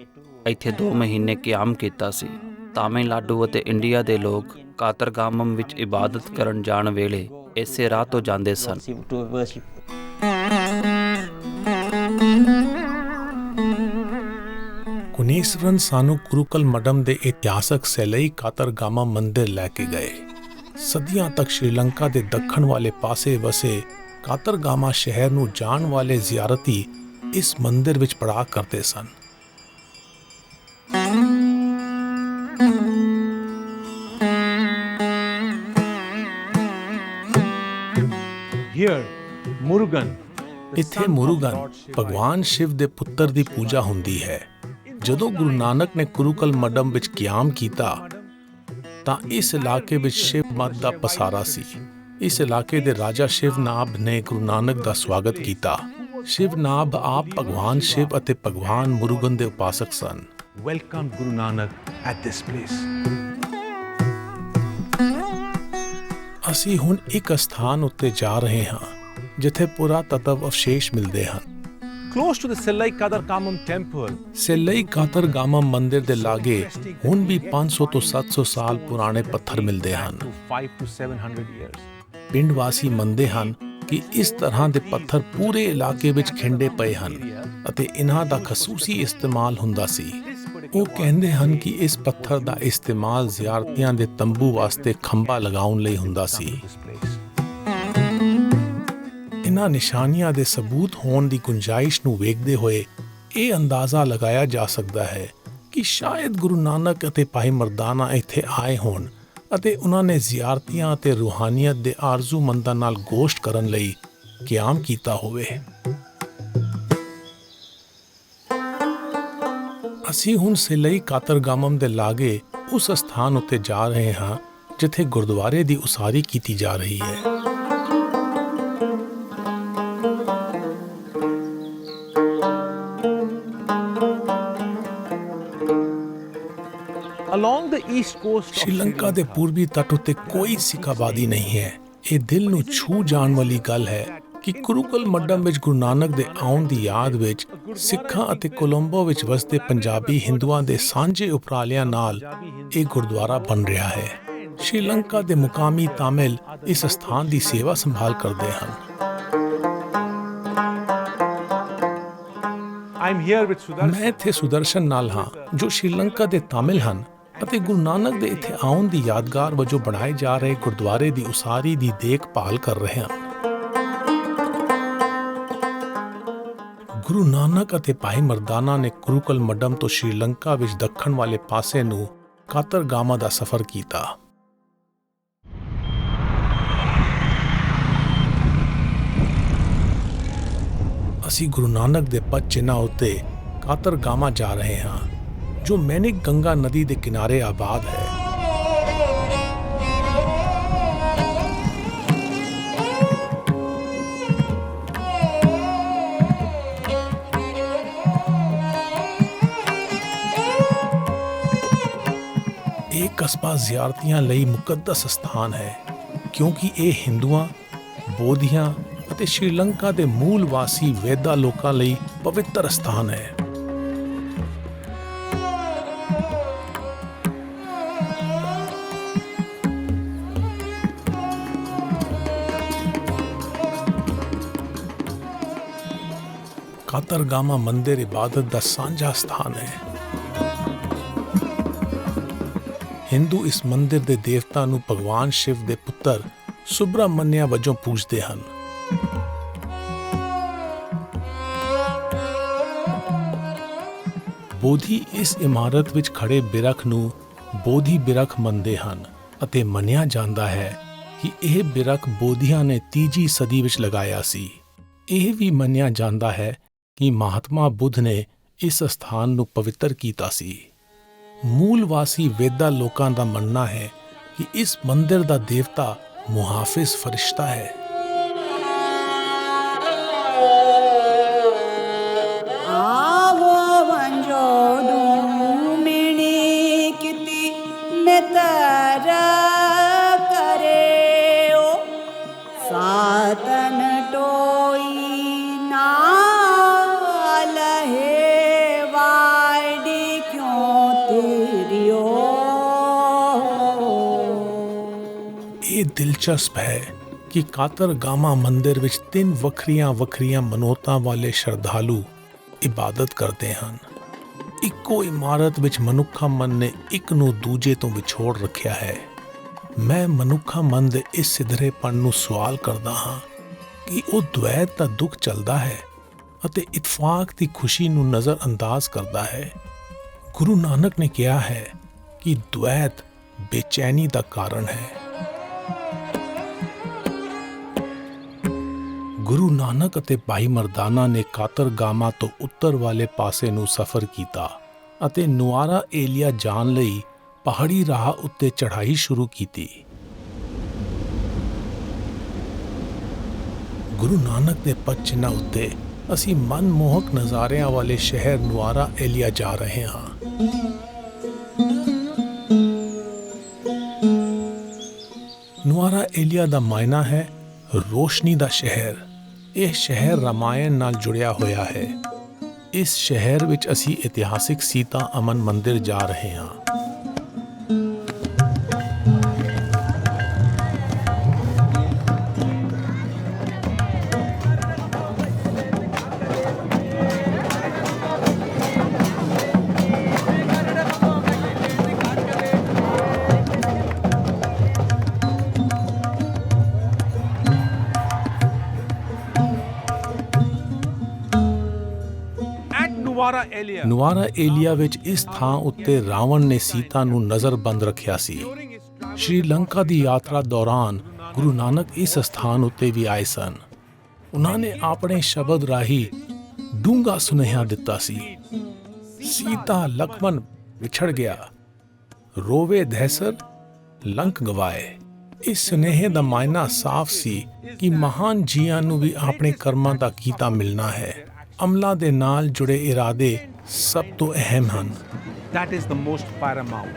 ਇੱਥੇ 2 ਮਹੀਨੇ ਕਿਆਮ ਕੀਤਾ ਸੀ। ਤਾਮਿਲਨਾਡੂ ਅਤੇ ਇੰਡੀਆ ਦੇ ਲੋਕ ਕਾਤਰਗਾਮਮ ਵਿੱਚ ਇਬਾਦਤ ਕਰਨ ਜਾਣ ਵੇਲੇ ਇਸੇ ਰਾਹ ਤੋਂ ਜਾਂਦੇ ਸਨ। To worship. ਕੁਨੀਸਵਰਨ ਸਾਨੂੰ ਕੁਰੂਕਲ ਮਡਮ ਦੇ ਇਤਿਹਾਸਕ ਸੈਲਈ ਕਾਤਰਗਾਮਾ ਮੰਦਿਰ ਲੈ ਕੇ ਗਏ। ਸਦੀਆਂ ਤੱਕ ਸ਼੍ਰੀਲੰਕਾ ਦੇ ਦੱਖਣ ਵਾਲੇ ਪਾਸੇ ਵਸੇ ਕਾਤਰਗਾਮਾ ਸ਼ਹਿਰ ਨੂੰ ਜਾਣ ਵਾਲੇ ਜ਼ਿਆਰਤੀ ਇਸ ਮੰਦਿਰ ਵਿੱਚ ਪੜਾਅ ਕਰਦੇ ਸਨ। ਇੱਥੇ ਮੁਰੂਗਨ ਭਗਵਾਨ ਸ਼ਿਵ ਦੇ ਪੁੱਤਰ ਦੀ ਪੂਜਾ ਹੁੰਦੀ ਹੈ। ਜਦੋਂ ਗੁਰੂ ਨਾਨਕ ਨੇ ਕੁਰੂਕਲ ਮਡਮ ਵਿੱਚ ਕਿਆਮ ਕੀਤਾ ਤਾਂ ਇਸ ਇਲਾਕੇ ਵਿੱਚ ਸ਼ਿਵ ਮਤ ਦਾ ਪਸਾਰਾ ਸੀ। ਇਸ ਇਲਾਕੇ ਦੇ ਰਾਜਾ ਸ਼ਿਵਨਾਭ ਨੇ ਗੁਰੂ ਨਾਨਕ ਦਾ ਸਵਾਗਤ ਕੀਤਾ। ਸ਼ਿਵਨਾਭ ਆਪ ਭਗਵਾਨ ਸ਼ਿਵ ਅਤੇ ਭਗਵਾਨ ਮੁਰੂਗਨ ਦੇ ਉਪਾਸਕ ਸਨ। Welcome Guru Nanak at this place. ਅਸੀਂ ਹੁਣ ਇੱਕ ਸਥਾਨ ਉੱਤੇ ਜਾ ਰਹੇ ਹਾਂ ਜਿੱਥੇ ਪੁਰਾਤਤਵ ਅਵਸ਼ੇਸ਼ ਮਿਲਦੇ ਹਨ। Close to the Sellai Katargamam temple. ਸੈਲਈ ਕਾਤਰਗਾਮਮ ਮੰਦਿਰ ਦੇ ਲਾਗੇ ਹੁਣ ਵੀ 500 ਤੋਂ 700 ਸਾਲ ਪੁਰਾਣੇ ਪੱਥਰ ਮਿਲਦੇ ਹਨ। 5 to 700 years. ਪਿੰਡ ਵਾਸੀ ਮੰਨਦੇ ਹਨ ਕਿ ਇਸ ਤਰ੍ਹਾਂ ਦੇ ਪੱਥਰ ਪੂਰੇ ਇਲਾਕੇ ਵਿੱਚ ਖਿੰਡੇ ਪਏ ਹਨ ਅਤੇ ਇਹਨਾਂ ਦਾ ਖਸੂਸੀ ਇਸਤੇਮਾਲ ਹੁੰਦਾ ਸੀ। ਉਹ ਕਹਿੰਦੇ ਹਨ ਕਿ ਇਸ ਪੱਥਰ ਦਾ ਇਸਤੇਮਾਲ ਜ਼ਿਆਰਤੀਆਂ ਦੇ ਤੰਬੂ ਵਾਸਤੇ ਖੰਭਾ ਲਗਾਉਣ ਲਈ ਹੁੰਦਾ ਸੀ। ਇਹਨਾਂ ਨਿਸ਼ਾਨੀਆਂ ਦੇ ਸਬੂਤ ਹੋਣ ਦੀ ਗੁੰਜਾਇਸ਼ ਨੂੰ ਵੇਖਦੇ ਹੋਏ ਇਹ ਅੰਦਾਜ਼ਾ ਲਗਾਇਆ ਜਾ ਸਕਦਾ ਹੈ ਕਿ ਸ਼ਾਇਦ ਗੁਰੂ ਨਾਨਕ ਅਤੇ ਭਾਈ ਮਰਦਾਨਾ ਇੱਥੇ ਆਏ ਹੋਣ ਅਤੇ ਉਹਨਾਂ ਨੇ ਜ਼ਿਆਰਤੀਆਂ ਅਤੇ ਰੂਹਾਨੀਅਤ ਦੇ ਆਰਜ਼ੂਮੰਦਾਂ ਨਾਲ ਗੋਸ਼ਟ ਕਰਨ ਲਈ ਕਿਆਮ ਕੀਤਾ ਹੋਵੇ। ਅਸੀਂ ਹੁਣ ਸੈਲਈ ਕਾਤਰਗਾਮਮ ਦੇ ਲਾਗੇ ਉਸ ਸਥਾਨ ਉੱਤੇ ਜਾ ਰਹੇ ਹਾਂ ਜਿੱਥੇ ਗੁਰਦੁਆਰੇ ਦੀ ਉਸਾਰੀ ਕੀਤੀ ਜਾ ਰਹੀ ਹੈ। Along the east coast of Sri Lanka ਦੇ ਪੂਰਬੀ ਤੱਟ ਉੱਤੇ ਕੋਈ ਸਿੱਖ ਆਬਾਦੀ ਨਹੀਂ ਹੈ। ਇਹ ਦਿਲ ਨੂੰ ਛੂ ਜਾਣ ਵਾਲੀ ਗੱਲ ਹੈ ਕਿ ਕੁਰੂਕਲ ਮੱਡਮ ਵਿੱਚ ਗੁਰੂ ਨਾਨਕ ਦੇ ਆਉਣ ਦੀ ਯਾਦ ਵਿੱਚ ਸਿੱਖਾਂ ਅਤੇ ਕੋਲੰਬੋ ਵਿੱਚ ਵਸਦੇ ਪੰਜਾਬੀ ਹਿੰਦੂਆਂ ਦੇ ਸਾਂਝੇ ਉਪਰਾਲਿਆਂ ਨਾਲ ਇਹ ਗੁਰਦੁਆਰਾ ਬਣ ਰਿਹਾ ਹੈ। ਸ਼੍ਰੀਲੰਕਾ ਦੇ ਮੁਕਾਮੀ ਤਾਮਿਲ ਇਸ ਸਥਾਨ ਦੀ ਸੇਵਾ ਸੰਭਾਲ ਕਰਦੇ ਹਨ। I'm here with Sudarshan. ਮੈਂ ਇੱਥੇ ਸੁਦਰਸ਼ਨ ਨਾਲ ਹਾਂ ਜੋ ਸ਼੍ਰੀਲੰਕਾ ਦੇ ਤਾਮਿਲ ਹਨ ਅਤੇ ਗੁਰੂ ਨਾਨਕ ਦੇ ਇੱਥੇ ਆਉਣ ਦੀ ਯਾਦਗਾਰ ਵਜੋਂ ਬਣਾਏ ਜਾ ਰਹੇ ਗੁਰਦੁਆਰੇ ਦੀ ਉਸਾਰੀ ਦੀ ਦੇਖਭਾਲ ਕਰ ਰਹੇ ਹਨ। ਗੁਰੂ ਨਾਨਕ ਅਤੇ ਭਾਈ ਮਰਦਾਨਾ ਨੇ ਕੁਰੂਕਲ ਮੱਡਮ ਤੋਂ ਸ਼੍ਰੀਲੰਕਾ ਵਿੱਚ ਦੱਖਣ ਵਾਲੇ ਪਾਸੇ ਨੂੰ ਕਾਤਰਗਾਮਾ ਦਾ ਸਫ਼ਰ ਕੀਤਾ। ਅਸੀਂ ਗੁਰੂ ਨਾਨਕ ਦੇ ਪਦ ਚਿੰਨ੍ਹਾਂ ਉੱਤੇ ਕਾਤਰਗਾਮਾ ਜਾ ਰਹੇ ਹਾਂ ਜੋ ਮੈਨਿਕ ਗੰਗਾ ਨਦੀ ਦੇ ਕਿਨਾਰੇ ਆਬਾਦ ਹੈ। ਇਹ ਕਸਬਾ ਜ਼ਿਆਰਤੀਆਂ ਲਈ ਮੁਕੱਦਸ ਸਥਾਨ ਹੈ ਕਿਉਂਕਿ ਇਹ ਹਿੰਦੂਆਂ, ਬੋਧੀਆਂ ਅਤੇ ਸ਼੍ਰੀਲੰਕਾ ਦੇ ਮੂਲ ਵਾਸੀ ਵੇਦਾ ਲੋਕਾਂ ਲਈ ਪਵਿੱਤਰ ਸਥਾਨ ਹੈ। ਕਾਤਰਗਾਮਾ ਮੰਦਿਰ ਇਬਾਦਤ ਦਾ ਸਾਂਝਾ ਸਥਾਨ ਹੈ। ਹਿੰਦੂ ਇਸ ਮੰਦਿਰ ਦੇ ਦੇਵਤਾ ਨੂੰ ਭਗਵਾਨ ਸ਼ਿਵ ਦੇ ਪੁੱਤਰ ਸੁਬਰਾਮਨਿਆ ਵਜੋਂ ਪੂਜਦੇ ਹਨ। ਬੋਧੀ ਇਸ ਇਮਾਰਤ ਵਿੱਚ ਖੜੇ ਬਿਰਖ ਨੂੰ ਬੋਧੀ ਬਿਰਖ ਮੰਨਦੇ ਹਨ ਅਤੇ ਮੰਨਿਆ ਜਾਂਦਾ ਹੈ ਕਿ ਇਹ ਬਿਰਖ ਬੋਧੀਆਂ ਨੇ 3 ਸਦੀ ਵਿੱਚ ਲਗਾਇਆ ਸੀ। ਇਹ ਵੀ ਮੰਨਿਆ ਜਾਂਦਾ ਹੈ ਕਿ ਮਹਾਤਮਾ ਬੁੱਧ ਨੇ ਇਸ ਸਥਾਨ ਨੂੰ ਪਵਿੱਤਰ ਕੀਤਾ ਸੀ। ਮੂਲ ਵਾਸੀ ਵੇਦਾ ਲੋਕਾਂ ਦਾ ਮੰਨਣਾ ਹੈ ਕਿ ਇਸ ਮੰਦਿਰ ਦਾ ਦੇਵਤਾ ਮੁਹਾਫਿਜ਼ ਫਰਿਸ਼ਤਾ ਹੈ। सातन टोई नाल है वाड़ी क्यों तेरियो। ਇਹ ਦਿਲਚਸਪ ਹੈ ਕਿ ਕਾਤਰਗਾਮਾ ਮੰਦਿਰ ਵਿੱਚ 3 ਵੱਖਰੀਆਂ ਮਨੋਤਾਂ ਵਾਲੇ ਸ਼ਰਧਾਲੂ ਇਬਾਦਤ ਕਰਦੇ ਹਨ। ਇੱਕੋ ਇਮਾਰਤ ਵਿੱਚ ਮਨੁੱਖਾ ਮਨ ਨੇ ਇੱਕ ਨੂੰ ਦੂਜੇ ਤੋਂ ਵਿਛੋੜ ਰੱਖਿਆ ਹੈ। ਮੈਂ ਮਨੁੱਖਾ ਮਨ ਦੇ ਇਸ ਸਿਧਰੇਪਣ ਨੂੰ ਸਵਾਲ ਕਰਦਾ ਹਾਂ ਕਿ ਉਹ ਦ્વੈਤ ਦਾ ਦੁੱਖ ਚੱਲਦਾ ਹੈ ਅਤੇ ਇਤਫਾਕ ਦੀ ਖੁਸ਼ੀ ਨੂੰ ਨਜ਼ਰ ਅੰਦਾਜ਼ ਕਰਦਾ ਹੈ। ਗੁਰੂ ਨਾਨਕ ਨੇ ਕਿਹਾ ਹੈ ਕਿ ਦ્વੈਤ ਬੇਚੈਨੀ ਦਾ ਕਾਰਨ ਹੈ। ਗੁਰੂ ਨਾਨਕ ਅਤੇ ਭਾਈ ਮਰਦਾਨਾ ਨੇ ਕਾਤਰਗਾਮਾ ਤੋਂ ਉੱਤਰ ਵਾਲੇ ਪਾਸੇ ਨੂੰ ਸਫ਼ਰ ਕੀਤਾ ਅਤੇ ਨੁਆਰਾ ਏਲੀਆ ਜਾਣ ਲਈ ਪਹਾੜੀ ਰਾਹ ਉੱਤੇ ਚੜ੍ਹਾਈ ਸ਼ੁਰੂ ਕੀਤੀ। ਗੁਰੂ ਨਾਨਕ ਦੇ ਪਦ ਚਿੰਨ੍ਹਾਂ ਉੱਤੇ ਅਸੀਂ ਮਨਮੋਹਕ ਨਜ਼ਾਰਿਆਂ ਵਾਲੇ ਸ਼ਹਿਰ ਨੁਆਰਾ ਏਲੀਆ ਜਾ ਰਹੇ ਹਾਂ। ਨੁਆਰਾ ਏਲੀਆ ਦਾ ਮਾਇਨਾ ਹੈ ਰੋਸ਼ਨੀ ਦਾ ਸ਼ਹਿਰ। ਇਹ ਸ਼ਹਿਰ ਰਾਮਾਇਣ ਨਾਲ ਜੁੜਿਆ ਹੋਇਆ ਹੈ। ਇਸ ਸ਼ਹਿਰ ਵਿੱਚ ਅਸੀਂ ਇਤਿਹਾਸਿਕ ਸੀਤਾ ਅਮਨ ਮੰਦਿਰ ਜਾ ਰਹੇ ਹਾਂ। ਨੁਆਰਾ ਏਲੀਆ ਵਿੱਚ ਇਸ ਥਾਂ ਉੱਤੇ ਰਾਵਣ ਨੇ ਸੀਤਾ ਨੂੰ ਨਜ਼ਰਬੰਦ ਰੱਖਿਆ ਸੀ। ਸ਼੍ਰੀਲੰਕਾ ਦੀ ਯਾਤਰਾ ਦੌਰਾਨ ਗੁਰੂ ਨਾਨਕ ਇਸ ਸਥਾਨ ਉੱਤੇ ਵੀ ਆਏ ਸਨ। ਉਹਨਾਂ ਨੇ ਆਪਣੇ ਸ਼ਬਦ ਰਾਹੀਂ ਡੂੰਘਾ ਸੁਨੇਹਾ ਦਿੱਤਾ ਸੀ। ਸੀਤਾ ਲਕਮਨ ਵਿਛੜ ਗਿਆ, ਰੋਵੇ ਧੈਸਰ ਲੰਕ ਗਵਾਏ। ਇਸ ਸੁਨੇਹੇ ਦਾ ਮਾਇਨਾ ਸਾਫ਼ ਸੀ ਕਿ ਮਹਾਨ ਜੀਆਂ ਨੂੰ ਵੀ ਆਪਣੇ ਕਰਮਾਂ ਦਾ ਕੀਤਾ ਮਿਲਣਾ ਹੈ। ਅਮਲਾਂ ਦੇ ਨਾਲ ਜੁੜੇ ਇਰਾਦੇ ਸਭ ਤੋਂ ਅਹਿਮ ਹਨ। That is the most paramount.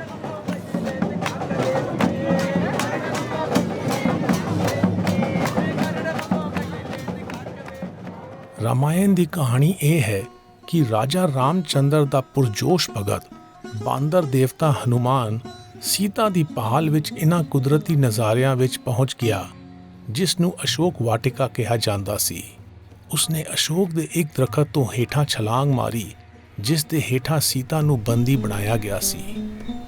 Ramayana ਦੀ ਕਹਾਣੀ ਇਹ ਹੈ ਕਿ ਰਾਜਾ ਰਾਮਚੰਦਰ ਦਾ ਪੁਰਜੋਸ਼ ਭਗਤ ਬਾਂਦਰ ਦੇਵਤਾ ਹਨੂਮਾਨ ਸੀਤਾ ਦੀ ਭਾਲ ਵਿੱਚ ਇਹਨਾਂ ਕੁਦਰਤੀ ਨਜ਼ਾਰਿਆਂ ਵਿੱਚ ਪਹੁੰਚ ਗਿਆ, ਜਿਸ ਨੂੰ ਅਸ਼ੋਕ ਵਾਟਿਕਾ ਕਿਹਾ ਜਾਂਦਾ ਸੀ। ਉਸਨੇ ਅਸ਼ੋਕ ਦੇ ਇੱਕ ਦਰਖਤ ਤੋਂ ਹੇਠਾਂ ਛਲਾਂਗ ਮਾਰੀ, ਜਿਸ ਦੇ ਹੇਠਾਂ ਸੀਤਾ ਨੂੰ ਬੰਦੀ ਬਣਾਇਆ ਗਿਆ ਸੀ।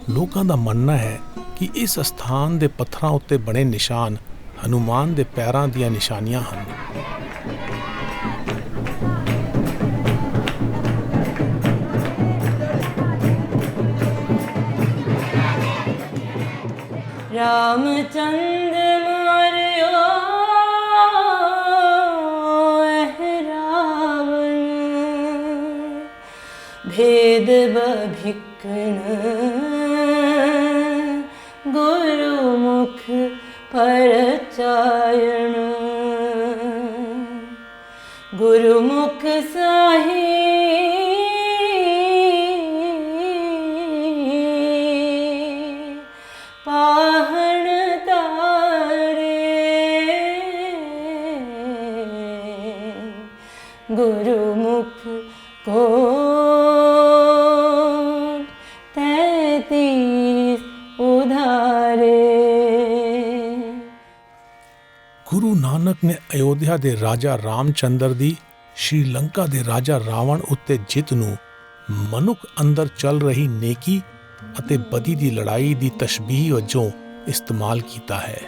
ਲੋਕਾਂ ਦਾ ਮੰਨਣਾ ਹੈ ਕਿ ਇਸ ਸਥਾਨ ਦੇ ਪੱਥਰਾਂ ਉੱਤੇ ਬਣੇ ਨਿਸ਼ਾਨ ਹਨੂਮਾਨ ਦੇ ਪੈਰਾਂ ਦੀਆਂ ਨਿਸ਼ਾਨੀਆਂ ਹਨ। रामचंद्र मारियो रावण, भेद बभिक्न गुरुमुख परचायण, गुरुमुख साही पाहन तारे, गुरुमुख को 33 उधारे। ਗੁਰੂ ਨਾਨਕ ਨੇ ਅਯੋਧਿਆ ਦੇ ਰਾਜਾ ਰਾਮਚੰਦਰ ਦੀ ਸ਼੍ਰੀਲੰਕਾ ਦੇ ਰਾਜਾ ਰਾਵਣ ਉੱਤੇ ਜਿੱਤ ਨੂੰ ਮਨੁੱਖ ਅੰਦਰ ਚੱਲ ਰਹੀ ਨੇਕੀ ਅਤੇ ਬਦੀ ਦੀ ਲੜਾਈ ਦੀ ਤਸ਼ਬੀਹ ਵਜੋਂ ਇਸਤੇਮਾਲ ਕੀਤਾ ਹੈ।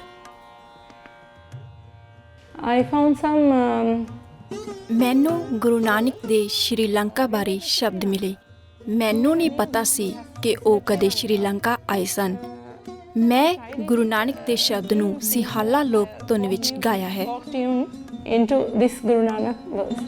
I found some ਮੈਨੂੰ ਗੁਰੂ ਨਾਨਕ ਦੇ ਸ਼੍ਰੀਲੰਕਾ ਬਾਰੇ ਸ਼ਬਦ ਮਿਲੇ। ਮੈਨੂੰ ਨਹੀਂ ਪਤਾ ਸੀ ਕਿ ਉਹ ਕਦੇ ਸ਼੍ਰੀਲੰਕਾ ਆਏ ਸਨ। ਮੈਂ ਗੁਰੂ ਨਾਨਕ ਦੇ ਸ਼ਬਦ ਨੂੰ ਸਿਹਾਲਾ ਲੋਕ ਧੁਨ ਵਿੱਚ ਗਾਇਆ ਹੈ। tune into this Guru Nanak verse.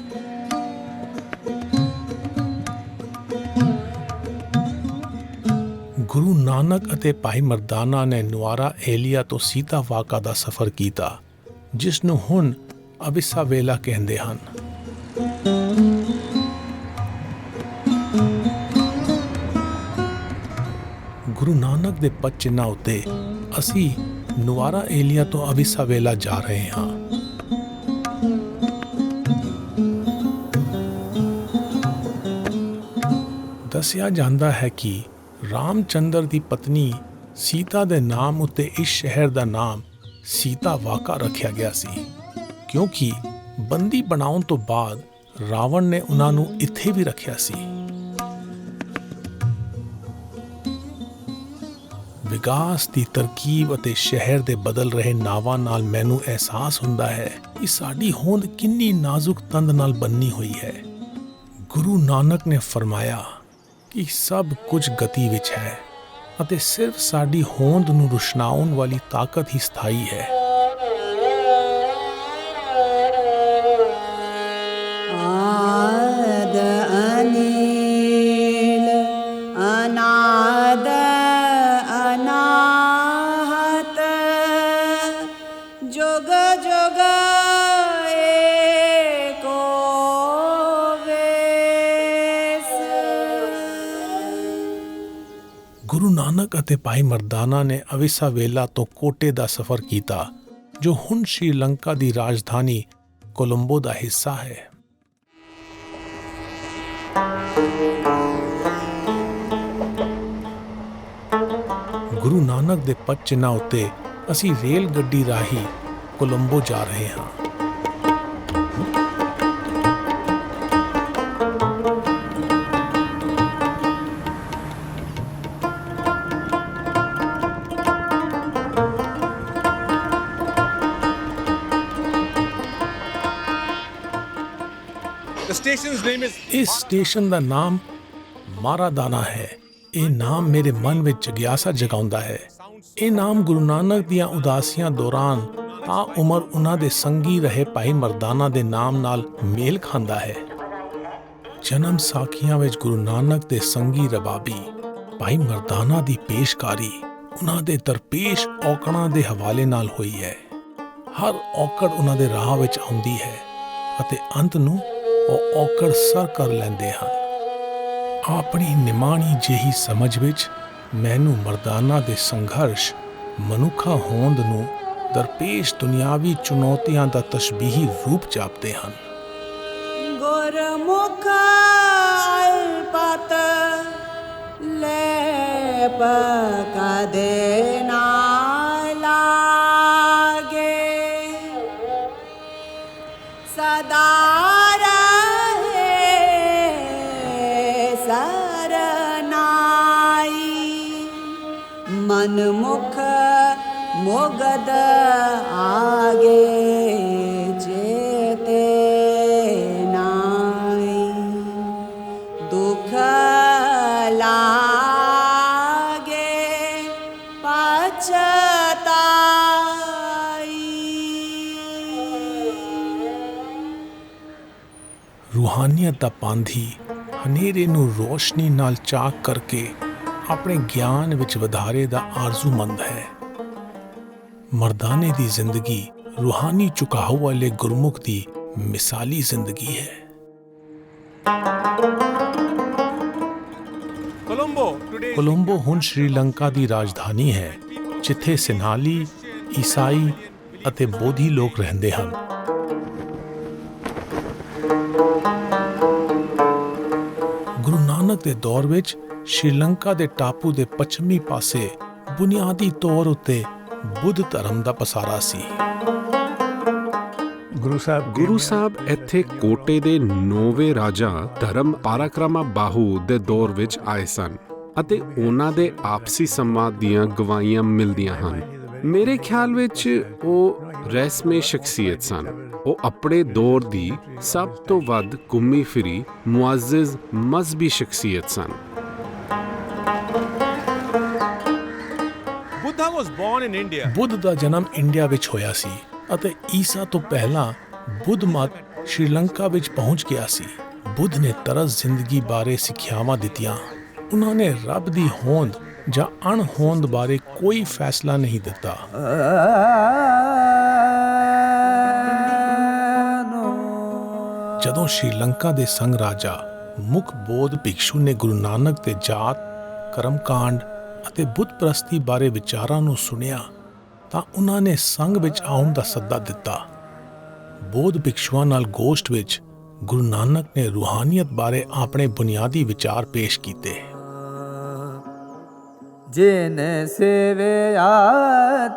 Guru Nanak ਅਤੇ ਭਾਈ ਮਰਦਾਨਾ ਨੇ ਨੁਆਰਾ ਏਲੀਆ ਤੋਂ ਸੀਤਾ ਵਾਕਾ ਦਾ ਸਫ਼ਰ ਕੀਤਾ, ਜਿਸ ਨੂੰ ਹੁਣ ਅਬਿਸਾ ਵੇਲਾ ਕਹਿੰਦੇ ਹਨ। ਗੁਰੂ ਨਾਨਕ ਦੇ ਪਦ ਚਿੰਨ੍ਹਾਂ ਉੱਤੇ ਅਸੀਂ ਨੁਆਰਾ ਏਲੀਆ ਤੋਂ ਅਬਿਸਾ ਵੇਲਾ ਜਾ ਰਹੇ ਹਾਂ। ਦੱਸਿਆ ਜਾਂਦਾ ਹੈ ਕਿ ਰਾਮਚੰਦਰ ਦੀ ਪਤਨੀ ਸੀਤਾ ਦੇ ਨਾਮ ਉੱਤੇ ਇਸ ਸ਼ਹਿਰ ਦਾ ਨਾਮ ਸੀਤਾ ਵਾਕਾ ਰੱਖਿਆ ਗਿਆ ਸੀ, ਕਿਉਂਕਿ ਬੰਦੀ ਬਣਾਉਣ ਤੋਂ ਬਾਅਦ ਰਾਵਣ ਨੇ ਉਹਨਾਂ ਨੂੰ ਇੱਥੇ ਵੀ ਰੱਖਿਆ ਸੀ। ਵਿਕਾਸ ਦੀ ਤਰਕੀਬ ਅਤੇ ਸ਼ਹਿਰ ਦੇ ਬਦਲ ਰਹੇ ਨਾਵਾਂ ਨਾਲ ਮੈਨੂੰ ਅਹਿਸਾਸ ਹੁੰਦਾ ਹੈ ਕਿ ਸਾਡੀ ਹੋਂਦ ਕਿੰਨੀ ਨਾਜ਼ੁਕ ਤੰਦ ਨਾਲ ਬੰਨੀ ਹੋਈ ਹੈ। ਗੁਰੂ ਨਾਨਕ ਨੇ ਫਰਮਾਇਆ ਕਿ ਸਭ ਕੁਝ ਗਤੀ ਵਿੱਚ ਹੈ ਅਤੇ ਸਿਰਫ ਸਾਡੀ ਹੋਂਦ ਨੂੰ ਰੁਸ਼ਨਾਉਣ ਵਾਲੀ ਤਾਕਤ ਹੀ ਸਥਾਈ ਹੈ। ਆਦ ਅਨੀਲ ਅਨਾਦ ਅਨਾਹਤ ਜੁਗ ਜੁਗ ਏਕੋ ਵੇਸ। ਗੁਰੂ ਨਾਨਕ ਅਤੇ ਭਾਈ ਮਰਦਾਨਾ ਨੇ ਅਵਿਸਾ ਵੇਲਾ ਤੋਂ ਕੋਟੇ ਦਾ ਸਫ਼ਰ ਕੀਤਾ, ਜੋ ਹੁਣ ਸ਼੍ਰੀਲੰਕਾ ਦੀ ਰਾਜਧਾਨੀ ਕੋਲੰਬੋ ਦਾ ਹਿੱਸਾ ਹੈ। ਗੁਰੂ ਨਾਨਕ ਦੇ ਪਦ ਚਿੰਨ੍ਹਾਂ ਉੱਤੇ ਅਸੀਂ ਰੇਲ ਗੱਡੀ ਰਾਹੀਂ ਕੋਲੰਬੋ ਜਾ ਰਹੇ ਹਾਂ। ਇਸ ਸਟੇਸ਼ਨ ਦਾ ਨਾਮ ਮਾਰਾਦਾਨਾ ਹੈ। ਇਹ ਨਾਮ ਮੇਰੇ ਮਨ ਵਿੱਚ ਜਗਿਆਸਾ ਜਗਾਉਂਦਾ ਹੈ। ਇਹ ਨਾਮ ਗੁਰੂ ਨਾਨਕ ਦੀਆਂ ਉਦਾਸੀਆਂ ਦੌਰਾਨ ਤਾਂ ਉਮਰ ਉਹਨਾਂ ਦੇ ਸੰਗੀ ਰਹੇ ਭਾਈ ਮਰਦਾਨਾ ਦੇ ਨਾਮ ਨਾਲ ਮੇਲ ਖਾਂਦਾ ਹੈ। ਜਨਮ ਸਾਖੀਆਂ ਵਿੱਚ ਗੁਰੂ ਨਾਨਕ ਦੇ ਸੰਗੀ ਰਬਾਬੀ ਭਾਈ ਮਰਦਾਨਾ ਦੀ ਪੇਸ਼ਕਾਰੀ ਉਹਨਾਂ ਦੇ ਦਰਪੇਸ਼ ਔਕੜਾਂ ਦੇ ਹਵਾਲੇ ਨਾਲ ਹੋਈ ਹੈ। ਹਰ ਔਕੜ ਉਹਨਾਂ ਦੇ ਰਾਹ ਵਿੱਚ ਆਉਂਦੀ ਹੈ ਅਤੇ ਅੰਤ ਨੂੰ ਉਹ ਔਕੜ ਸਰ ਕਰ ਲੈਂਦੇ ਹਨ। ਆਪਣੀ ਨਿਮਾਣੀ ਜਿਹੀ ਸਮਝ ਵਿੱਚ ਮੈਨੂੰ ਮਰਦਾਨਾ ਦੇ ਸੰਘਰਸ਼ ਮਨੁੱਖਾ ਹੋਂਦ ਨੂੰ ਦਰਪੇਸ਼ ਦੁਨਿਆਵੀ ਚੁਣੌਤੀਆਂ ਦਾ ਤਸ਼ਬੀਹੀ ਰੂਪ ਜਾਪਦੇ ਹਨ। ਗੁਰਮੁਖ ਅਲਪਤ ਲੈ ਕਦੇ ਨਾ ਲਾਗੇ ਸਦਾ ਮਨ ਮੁਖ ਮੁਗਦ ਆਗੇ ਜੇਤੇ ਨਾਈ ਦੁਖ ਲਾਗੇ ਪਛਤਾਈ। ਰੂਹਾਨੀਅਤ ਦਾ ਪਾਂਧੀ ਹਨੇਰੇ ਨੂੰ ਰੋਸ਼ਨੀ ਨਾਲ ਚਾਕ ਕਰਕੇ ਆਪਣੇ ਗਿਆਨ ਵਿੱਚ ਵਧਾਰੇ ਦਾ ਆਰਜ਼ੂਮੰਦ ਹੈ। ਮਰਦਾਨੇ ਦੀ ਜ਼ਿੰਦਗੀ ਰੂਹਾਨੀ ਝੁਕਾਅ ਵਾਲੇ ਗੁਰਮੁਖ ਦੀ ਮਿਸਾਲੀ ਜ਼ਿੰਦਗੀ ਹੈ। ਕੋਲੰਬੋ ਹੁਣ ਸ਼੍ਰੀਲੰਕਾ ਦੀ ਰਾਜਧਾਨੀ ਹੈ, ਜਿੱਥੇ ਸਿੰਹਾਲੀ, ਈਸਾਈ ਅਤੇ ਬੋਧੀ ਲੋਕ ਰਹਿੰਦੇ ਹਨ। ਗੁਰੂ ਨਾਨਕ ਦੇ ਦੌਰ ਵਿੱਚ ਸ਼੍ਰੀਲੰਕਾ ਦੇ ਟਾਪੂ ਦੇ ਪੱਛਮੀ ਪਾਸੇ ਬੁਨਿਆਦੀ ਤੌਰ ਉੱਤੇ ਬੁੱਧ ਧਰਮ ਦਾ ਪਸਾਰਾ ਸੀ। ਗੁਰੂ ਸਾਹਿਬ ਇੱਥੇ ਕੋਟੇ ਦੇ 9ਵੇਂ ਰਾਜਾ ਧਰਮ ਪਾਰਾਕ੍ਰਮਾ ਬਾਹੂ ਦੇ ਦੌਰ ਵਿੱਚ ਆਏ ਸਨ ਅਤੇ ਉਹਨਾਂ ਦੇ ਆਪਸੀ ਸੰਵਾਦ ਦੀਆਂ ਗਵਾਹੀਆਂ ਮਿਲਦੀਆਂ ਹਨ। ਮੇਰੇ ਖਿਆਲ ਵਿੱਚ ਉਹ ਰਹਿਸਮੇ ਸ਼ਖਸੀਅਤ ਸਨ। ਉਹ ਆਪਣੇ ਦੌਰ ਦੀ ਸਭ ਤੋਂ ਵੱਧ ਘੁੰਮੀ ਫਿਰੀ ਮੁਅੱਜ਼ਜ਼ ਮਜ਼ਹਬੀ ਸ਼ਖਸੀਅਤ ਸਨ। ਬੁੱਧ ਦਾ ਜਨਮ ਇੰਡੀਆ ਵਿੱਚ ਹੋਇਆ ਸੀ ਅਤੇ ਈਸਾ ਤੋਂ ਪਹਿਲਾਂ ਬੁੱਧ ਮਤ ਸ਼੍ਰੀਲੰਕਾ ਵਿੱਚ ਪਹੁੰਚ ਗਿਆ ਸੀ। ਬੁੱਧ ਨੇ ਤਰਸ ਜ਼ਿੰਦਗੀ ਬਾਰੇ ਸਿੱਖਿਆਵਾਂ ਦਿੱਤੀਆਂ। ਉਹਨਾਂ ਨੇ ਰੱਬ ਦੀ ਹੋਂਦ ਜਾਂ ਅਣਹੋਂਦ ਬਾਰੇ ਕੋਈ ਫੈਸਲਾ ਨਹੀਂ ਦਿੱਤਾ। ਜਦੋਂ ਸ਼੍ਰੀਲੰਕਾ ਦੇ ਸੰਘ ਰਾਜਾ ਮੁੱਖ ਬੋਧ ਭਿਕਸ਼ੂ ਨੇ ਗੁਰੂ ਨਾਨਕ ਦੇ ਜਾਤ, ਕਰਮਕਾਂਡ ਅਤੇ ਬੁੱਤ ਪ੍ਰਸਤੀ ਬਾਰੇ ਵਿਚਾਰਾਂ ਨੂੰ ਸੁਣਿਆ ਤਾਂ ਉਹਨਾਂ ਨੇ ਸੰਘ ਵਿੱਚ ਆਉਣ ਦਾ ਸੱਦਾ ਦਿੱਤਾ। ਬੋਧ ਭਿਕਸ਼ੂਆਂ ਨਾਲ ਗੋਸ਼ਟ ਵਿੱਚ ਗੁਰੂ ਨਾਨਕ ਨੇ ਰੂਹਾਨੀਅਤ ਬਾਰੇ ਆਪਣੇ ਬੁਨਿਆਦੀ ਵਿਚਾਰ ਪੇਸ਼ ਕੀਤੇ। ਜਿਨ ਸੇਵਿਆ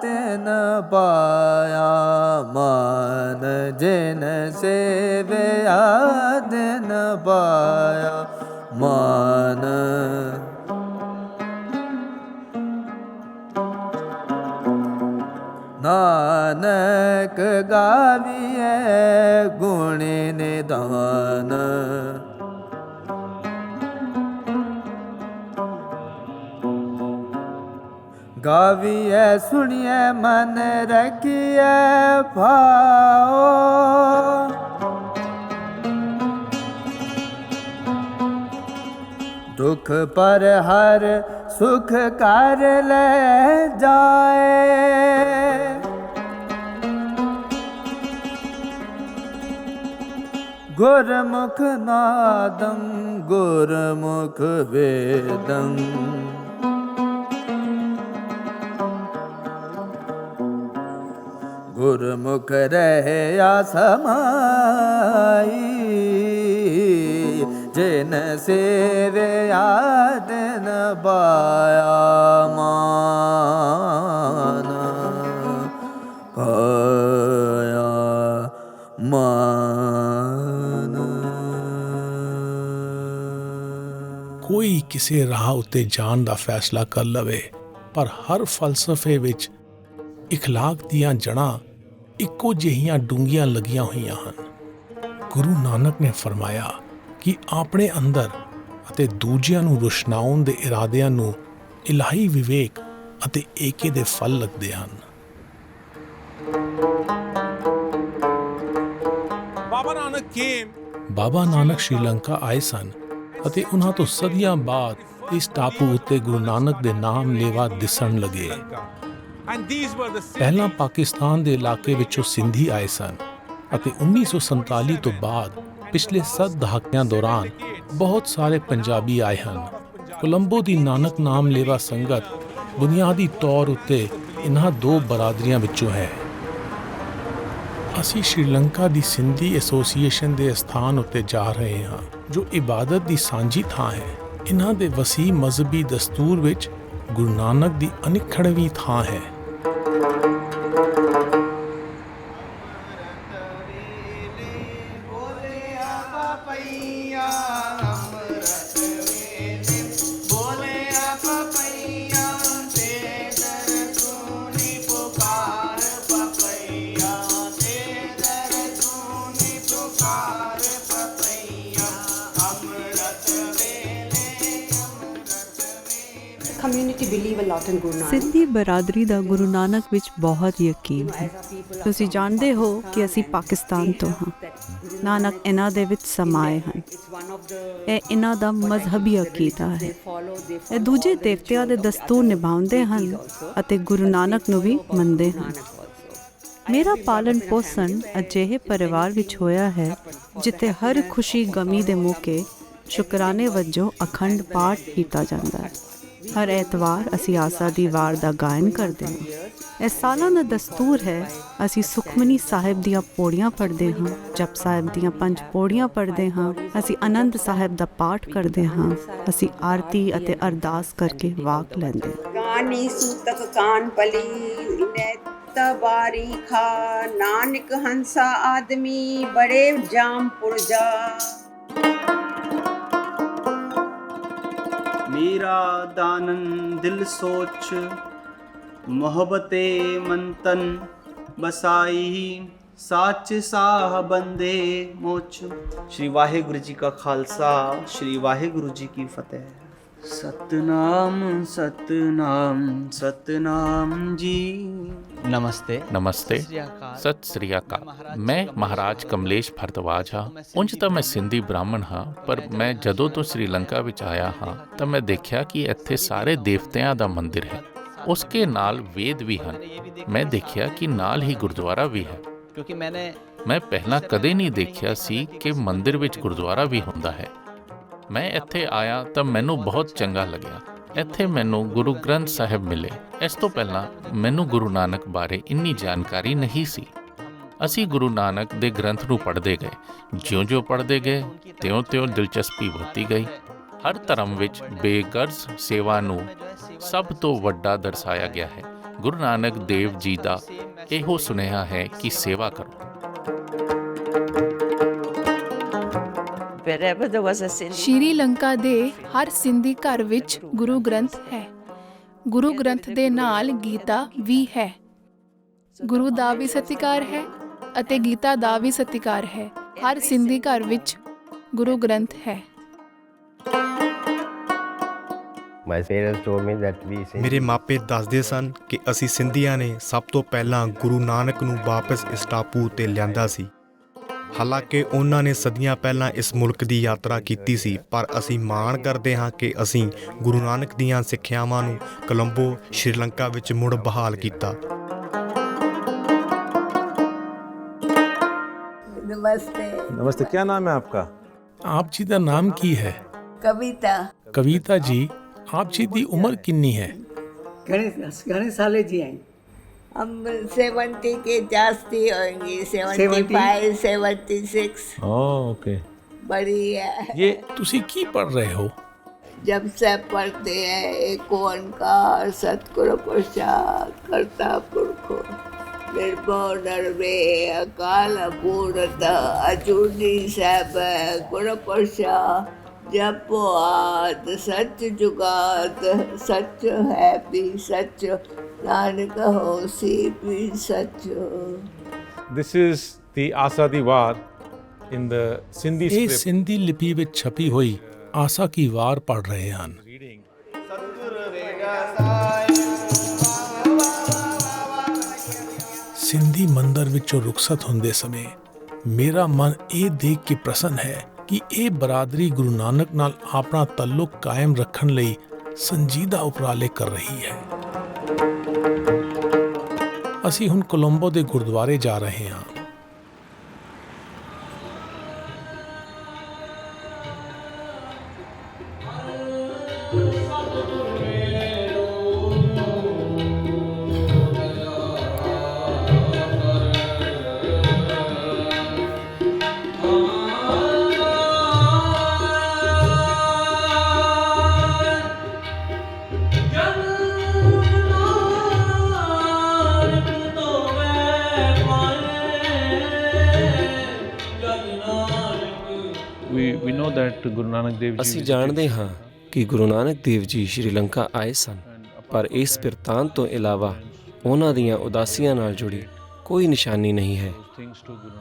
ਤਿਨ ਪਾਇਆ ਮਾਨ, ਜਿਨ ਸੇਵਿਆ ਤਿਨ ਪਾਇਆ ਮਾਨ। ਨਾਨਕ ਗਾਵੀਐ ਗੁਣ ਨਿਧਾਨ, ਗਾਵੀਐ ਸੁਣੀਐ ਮਨ ਰਖੀਐ ਭਾਉ। ਦੁਖ ਪਰ ਹਰ ਸੁਖ ਕਰ ਲੈ ਜਾਏ। ਗੁਰਮੁਖ ਨਾਦੰ ਗੁਰਮੁਖ ਵੇਦੰ, ਗੁਰਮੁਖ ਰਹਿਆ ਸਮਾਈ। ਜਿਨ ਸੇਵਿਆ ਤਿਨ ਪਾਇਆ ਮਾਨ, ਪਾਇਆ ਮਾਨ। ਕੋਈ ਕਿਸੇ ਰਾਹ ਉੱਤੇ ਜਾਣ ਦਾ ਫੈਸਲਾ ਕਰ ਲਵੇ, ਪਰ ਹਰ ਫਲਸਫੇ ਵਿੱਚ ਇਖਲਾਕ ਦੀਆਂ ਜੜ੍ਹਾਂ ਇੱਕੋ ਜਿਹੀਆਂ ਡੂੰਘੀਆਂ ਲੱਗੀਆਂ ਹੋਈਆਂ ਹਨ। ਗੁਰੂ ਨਾਨਕ ਨੇ ਫਰਮਾਇਆ ਕਿ ਆਪਣੇ ਅੰਦਰ ਅਤੇ ਦੂਜਿਆਂ ਨੂੰ ਰੁਸ਼ਨਾਉਣ ਦੇ ਇਰਾਦਿਆਂ ਨੂੰ ਇਲਾਹੀ ਵਿਵੇਕ ਅਤੇ ਏਕੇ ਦੇ ਫਲ ਲੱਗਦੇ ਹਨ। ਬਾਬਾ ਨਾਨਕ ਸ਼੍ਰੀਲੰਕਾ ਆਏ ਸਨ ਅਤੇ ਉਹਨਾਂ ਤੋਂ ਸਦੀਆਂ ਬਾਅਦ ਇਸ ਟਾਪੂ ਉੱਤੇ ਗੁਰੂ ਨਾਨਕ ਦੇ ਨਾਮ ਲੇਵਾ ਦਿਸਣ ਲੱਗੇ। ਪਹਿਲਾਂ ਪਾਕਿਸਤਾਨ ਦੇ ਇਲਾਕੇ ਵਿੱਚੋਂ ਸਿੰਧੀ ਆਏ ਸਨ ਅਤੇ 1947 ਤੋਂ ਬਾਅਦ ਪਿਛਲੇ 7 ਦਹਾਕਿਆਂ ਦੌਰਾਨ ਬਹੁਤ ਸਾਰੇ ਪੰਜਾਬੀ ਆਏ ਹਨ। ਕੋਲੰਬੋ ਦੀ ਨਾਨਕ ਨਾਮ ਲੇਵਾ ਸੰਗਤ ਬੁਨਿਆਦੀ ਤੌਰ ਉੱਤੇ ਇਹਨਾਂ 2 ਬਰਾਦਰੀਆਂ ਵਿੱਚੋਂ ਹੈ। ਅਸੀਂ ਸ਼੍ਰੀਲੰਕਾ ਦੀ ਸਿੰਧੀ ਐਸੋਸੀਏਸ਼ਨ ਦੇ ਸਥਾਨ ਉੱਤੇ ਜਾ ਰਹੇ ਹਾਂ, ਜੋ ਇਬਾਦਤ ਦੀ ਸਾਂਝੀ ਥਾਂ ਹੈ। ਇਹਨਾਂ ਦੇ ਵਸੀਹ ਮਜ਼ਹਬੀ ਦਸਤੂਰ ਵਿੱਚ ਗੁਰੂ ਨਾਨਕ ਦੀ ਅਨਿੱਖੜਵੀਂ ਥਾਂ ਹੈ। ਸਿੰਧੀ ਬਰਾਦਰੀ ਦਾ ਗੁਰੂ ਨਾਨਕ ਵਿੱਚ ਬਹੁਤ ਯਕੀਨ ਹੈ। ਤੁਸੀਂ ਜਾਣਦੇ ਹੋ ਕਿ ਅਸੀਂ ਪਾਕਿਸਤਾਨ ਤੋਂ ਹਾਂ। ਨਾਨਕ ਇਹਨਾਂ ਦੇ ਵਿੱਚ ਸਮਾਏ ਹਨ। ਇਹ ਇਹਨਾਂ ਦਾ ਮਜ਼ਹਬੀ ਅਕੀਦਾ ਹੈ। ਇਹ ਦੂਜੇ ਦੇਵਤਿਆਂ ਦੇ ਦਸਤੂਰ ਨਿਭਾਉਂਦੇ ਹਨ ਅਤੇ ਗੁਰੂ ਨਾਨਕ ਨੂੰ ਵੀ ਮੰਨਦੇ ਹਨ। ਮੇਰਾ ਪਾਲਣ ਪੋਸ਼ਣ ਅਜਿਹੇ ਪਰਿਵਾਰ ਵਿੱਚ ਹੋਇਆ ਹੈ ਜਿੱਥੇ ਹਰ ਖੁਸ਼ੀ ਗਮੀ ਦੇ ਮੌਕੇ ਸ਼ੁਕਰਾਨੇ ਵਜੋਂ ਅਖੰਡ ਪਾਠ ਕੀਤਾ ਜਾਂਦਾ ਹੈ। ਹਰ ਐਤਵਾਰ ਅਸੀਂ ਆਸਾ ਦੀ ਵਾਰ ਦਾ ਗਾਇਨ ਕਰਦੇ ਹਾਂ। ਇਹ ਸਾਲਾਨਾ ਦਸਤੂਰ ਹੈ। ਅਸੀਂ ਸੁਖਮਨੀ ਸਾਹਿਬ ਦੀਆਂ ਪੌੜੀਆਂ ਪੜ੍ਹਦੇ ਹਾਂ, ਜਪ ਸਾਹਿਬ ਦੀਆਂ 5 ਪੌੜੀਆਂ ਪੜ੍ਹਦੇ ਹਾਂ, ਅਸੀਂ ਆਨੰਦ ਸਾਹਿਬ ਦਾ ਪਾਠ ਕਰਦੇ ਹਾਂ, ਅਸੀਂ ਆਰਤੀ ਅਤੇ ਅਰਦਾਸ ਕਰਕੇ ਵਾਕ ਲੈਂਦੇ ਹਾਂ। बारी खा, नानक हंसा आदमी बड़े जाम पुरजा। मेरा दानन दिल सोच, मोहब्बते मंतन बसाई, सच साह बंदे मोच। श्री वाहिगुरु जी का खालसा, श्री वाहिगुरु जी की फतेह। सतनाम सतनाम सतनाम जी। नमस्ते नमस्ते सत श्री अकाल। मैं महाराज कमलेश भारद्वाज हाँ। ਉਂਝ ਤਾਂ ਮੈਂ ਸਿੰਧੀ ਬ੍ਰਾਹਮਣ ਹਾਂ, ਪਰ ਮੈਂ ਜਦੋਂ ਤੋਂ ਸ੍ਰੀਲੰਕਾ ਵਿੱਚ ਆਇਆ ਹਾਂ ਤਾਂ ਮੈਂ ਦੇਖਿਆ ਕਿ ਇੱਥੇ ਸਾਰੇ ਦੇਵਤਿਆਂ ਦਾ ਮੰਦਿਰ ਹੈ, ਉਸਕੇ ਨਾਲ ਵੇਦ ਵੀ ਹਨ। ਮੈਂ ਦੇਖਿਆ ਕਿ ਨਾਲ ਹੀ ਗੁਰਦੁਆਰਾ ਵੀ ਹੈ। ਮੈਂ ਪਹਿਲਾਂ ਕਦੇ ਨਹੀਂ ਦੇਖਿਆ ਸੀ ਕਿ ਮੰਦਿਰ ਵਿੱਚ ਗੁਰਦੁਆਰਾ ਵੀ ਹੁੰਦਾ ਹੈ। ਮੈਂ ਇੱਥੇ ਆਇਆ ਤਾਂ ਮੈਨੂੰ ਬਹੁਤ ਚੰਗਾ ਲੱਗਿਆ। ਇੱਥੇ ਮੈਨੂੰ ਗੁਰੂ ਗ੍ਰੰਥ ਸਾਹਿਬ ਮਿਲੇ। ਇਸ ਤੋਂ ਪਹਿਲਾਂ ਮੈਨੂੰ ਗੁਰੂ ਨਾਨਕ ਬਾਰੇ ਇੰਨੀ ਜਾਣਕਾਰੀ ਨਹੀਂ ਸੀ। ਅਸੀਂ ਗੁਰੂ ਨਾਨਕ ਦੇ ਗ੍ਰੰਥ ਨੂੰ ਪੜ੍ਹਦੇ ਗਏ। ਜਿਉਂ-ਜਿਉਂ ਪੜ੍ਹਦੇ ਗਏ ਤਿਉਂ-ਤਿਉਂ ਦਿਲਚਸਪੀ ਵਧਦੀ ਗਈ। ਹਰ ਧਰਮ ਵਿੱਚ ਬੇਗਰਜ਼ ਸੇਵਾ ਨੂੰ ਸਭ ਤੋਂ ਵੱਡਾ ਦਰਸਾਇਆ ਗਿਆ ਹੈ। ਗੁਰੂ ਨਾਨਕ ਦੇਵ ਜੀ ਦਾ ਇਹੋ ਸੁਨੇਹਾ ਹੈ ਕਿ ਸੇਵਾ ਕਰੋ। ਸ਼੍ਰੀਲੰਕਾ ਦੇ ਹਰ ਸਿੰਧੀ ਘਰ ਵਿੱਚ ਗੁਰੂ ਗ੍ਰੰਥ ਹੈ। ਗੁਰੂ ਗ੍ਰੰਥ ਦੇ ਨਾਲ ਗੀਤਾ ਵੀ ਹੈ। ਗੁਰੂ ਦਾ ਵੀ ਸਤਿਕਾਰ ਹੈ ਅਤੇ ਗੀਤਾ ਦਾ ਵੀ ਸਤਿਕਾਰ ਹੈ। ਹਰ ਸਿੰਧੀ ਘਰ ਵਿੱਚ ਗੁਰੂ ਗ੍ਰੰਥ ਹੈ। ਮੇਰੇ ਮਾਪੇ ਦੱਸਦੇ ਸਨ ਕਿ ਅਸੀਂ ਸਿੰਧੀਆਂ ਨੇ ਸਭ ਤੋਂ ਪਹਿਲਾਂ ਗੁਰੂ ਨਾਨਕ ਨੂੰ ਵਾਪਸ ਇਸ ਟਾਪੂ ਉੱਤੇ ਲਿਆਂਦਾ ਸੀ। ਹਾਲਾਂਕਿ ਉਹਨਾਂ ਨੇ ਸਦੀਆਂ ਪਹਿਲਾਂ ਇਸ ਮੁਲਕ ਦੀ ਯਾਤਰਾ ਕੀਤੀ ਸੀ, ਪਰ ਅਸੀਂ ਮਾਣ ਕਰਦੇ ਹਾਂ ਕਿ ਅਸੀਂ ਗੁਰੂ ਨਾਨਕ ਦੀਆਂ ਸਿੱਖਿਆਵਾਂ ਨੂੰ ਕੋਲੰਬੋ ਸ਼੍ਰੀਲੰਕਾ ਵਿੱਚ ਮੁੜ ਬਹਾਲ ਕੀਤਾ। नमस्ते। नमस्ते, क्या नाम है आपका? आप जी का नाम की है? कविता। कविता जी, आप जी की उम्र कितनी है? घणे साले जी हैं? हम 70 के जास्ती होंगी, 75, 76। ओके, बड़ी है। ये तुसी की पढ़ रहे हो? जब से पढ़ते हैं एक ओंकार सतगुरु प्रसाद करता पुरखो निर्भव नरवे अकाल पूरत अजूनी साहब गुरु प्रसाद जपो आद सच जुगाद सच है भी सच नानक होसी भी सच। This is the Asadi Vaad in the Sindhi ਇਹ script. ਸਿੰਧੀ ਲਿਪੀ ਵਿੱਚ ਛਪੀ ਹੋਈ ਆਸਾ ਕੀ ਵਾਰ ਪੜ੍ਹ ਰਹੇ ਹਨ। ਸਿੰਧੀ ਮੰਦਰ ਵਿੱਚੋਂ ਰੁਖਸਤ ਹੁੰਦੇ ਸਮੇਂ ਮੇਰਾ ਮਨ ਇਹ ਦੇਖ ਕੇ ਪ੍ਰਸੰਨ ਹੈ ਕਿ ਇਹ ਬਰਾਦਰੀ ਗੁਰੂ ਨਾਨਕ ਨਾਲ ਆਪਣਾ ਤਾਲੁਕ ਕਾਇਮ ਰੱਖਣ ਲਈ ਸੰਜੀਦਾ ਉਪਰਾਲੇ ਕਰ ਰਹੀ ਹੈ। ਅਸੀਂ ਹੁਣ ਕੋਲੰਬੋ ਦੇ ਗੁਰਦੁਆਰੇ ਜਾ ਰਹੇ ਹਾਂ। ਅਸੀਂ ਜਾਣਦੇ ਹਾਂ ਕਿ ਗੁਰੂ ਨਾਨਕ ਦੇਵ ਜੀ ਸ਼੍ਰੀਲੰਕਾ ਆਏ ਸਨ, ਪਰ ਇਸ ਬਿਰਤਾਂਤ ਤੋਂ ਇਲਾਵਾ ਉਹਨਾਂ ਦੀਆਂ ਉਦਾਸੀਆਂ ਨਾਲ ਜੁੜੀ ਕੋਈ ਨਿਸ਼ਾਨੀ ਨਹੀਂ ਹੈ।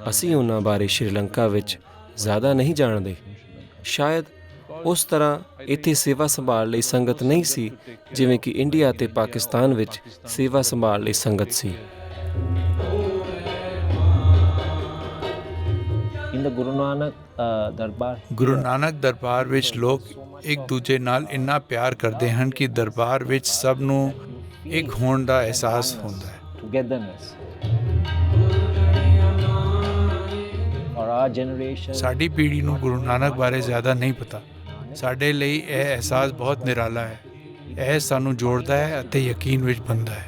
ਅਸੀਂ ਉਹਨਾਂ ਬਾਰੇ ਸ਼੍ਰੀਲੰਕਾ ਵਿੱਚ ਜ਼ਿਆਦਾ ਨਹੀਂ ਜਾਣਦੇ। ਸ਼ਾਇਦ ਉਸ ਤਰ੍ਹਾਂ ਇੱਥੇ ਸੇਵਾ ਸੰਭਾਲ ਲਈ ਸੰਗਤ ਨਹੀਂ ਸੀ ਜਿਵੇਂ ਕਿ ਇੰਡੀਆ ਅਤੇ ਪਾਕਿਸਤਾਨ ਵਿੱਚ ਸੇਵਾ ਸੰਭਾਲ ਲਈ ਸੰਗਤ ਸੀ। ਗੁਰੂ ਨਾਨਕ ਦਰਬਾਰ ਵਿੱਚ ਲੋਕ ਇੱਕ ਦੂਜੇ ਨਾਲ ਇੰਨਾ ਪਿਆਰ ਕਰਦੇ ਹਨ ਕਿ ਦਰਬਾਰ ਵਿੱਚ ਸਭ ਨੂੰ ਇੱਕ ਹੋਣ ਦਾ ਅਹਿਸਾਸ ਹੁੰਦਾ ਹੈ। ਸਾਡੀ ਪੀੜ੍ਹੀ ਨੂੰ ਗੁਰੂ ਨਾਨਕ ਬਾਰੇ ਜ਼ਿਆਦਾ ਨਹੀਂ ਪਤਾ। ਸਾਡੇ ਲਈ ਇਹ ਅਹਿਸਾਸ ਬਹੁਤ ਨਿਰਾਲਾ ਹੈ। ਇਹ ਸਾਨੂੰ ਜੋੜਦਾ ਹੈ ਅਤੇ ਯਕੀਨ ਵਿੱਚ ਬੰਨ੍ਹਦਾ ਹੈ।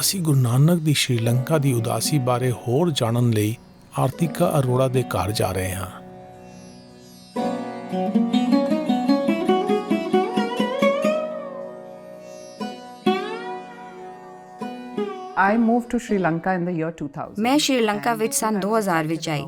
ਅਸੀਂ ਗੁਰੂ ਨਾਨਕ ਦੀ ਸ਼੍ਰੀਲੰਕਾ ਦੀ ਉਦਾਸੀ ਬਾਰੇ ਹੋਰ ਜਾਣਨ ਲਈ ਆਰਤਿਕਾ ਅਰੋੜਾ ਦੇ ਘਰ ਜਾ ਰਹੇ ਹਾਂ। I moved to Sri Lanka in the year 2000. ਮੈਂ ਸ਼੍ਰੀਲੰਕਾ ਵਿੱਚ ਸੰਨ 2000 ਵਿੱਚ ਆਈ।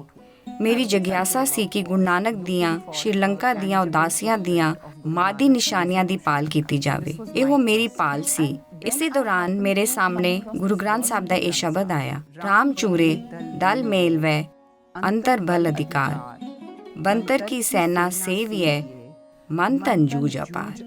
ਮੇਰੀ ਜਗਿਆਸਾ ਸੀ ਕਿ ਗੁਰੂ ਨਾਨਕ ਦੀਆਂ ਸ਼੍ਰੀਲੰਕਾ ਦੀਆਂ ਉਦਾਸੀਆਂ ਦੀਆਂ ਮਾਦੀ ਨਿਸ਼ਾਨੀਆਂ ਦੀ ਭਾਲ ਕੀਤੀ ਜਾਵੇ। ਇਹੋ ਮੇਰੀ ਭਾਲ ਸੀ। ਇਸੇ ਦੌਰਾਨ ਮੇਰੇ ਸਾਹਮਣੇ ਗੁਰੂ ਗ੍ਰੰਥ ਸਾਹਿਬ ਦਾ ਇਹ ਸ਼ਬਦ ਆਇਆ, ਰਾਮ ਚੂਰੇ ਦਲ ਮੇਲ ਵੈ ਅੰਤਰ ਬਲ ਅਧਿਕਾਰ ਬੰਤਰ ਕੀ ਸੈਨਾ ਸੇਵੀਐ ਮਨ ਤਨ ਜੂਝ ਅਪਾਰ।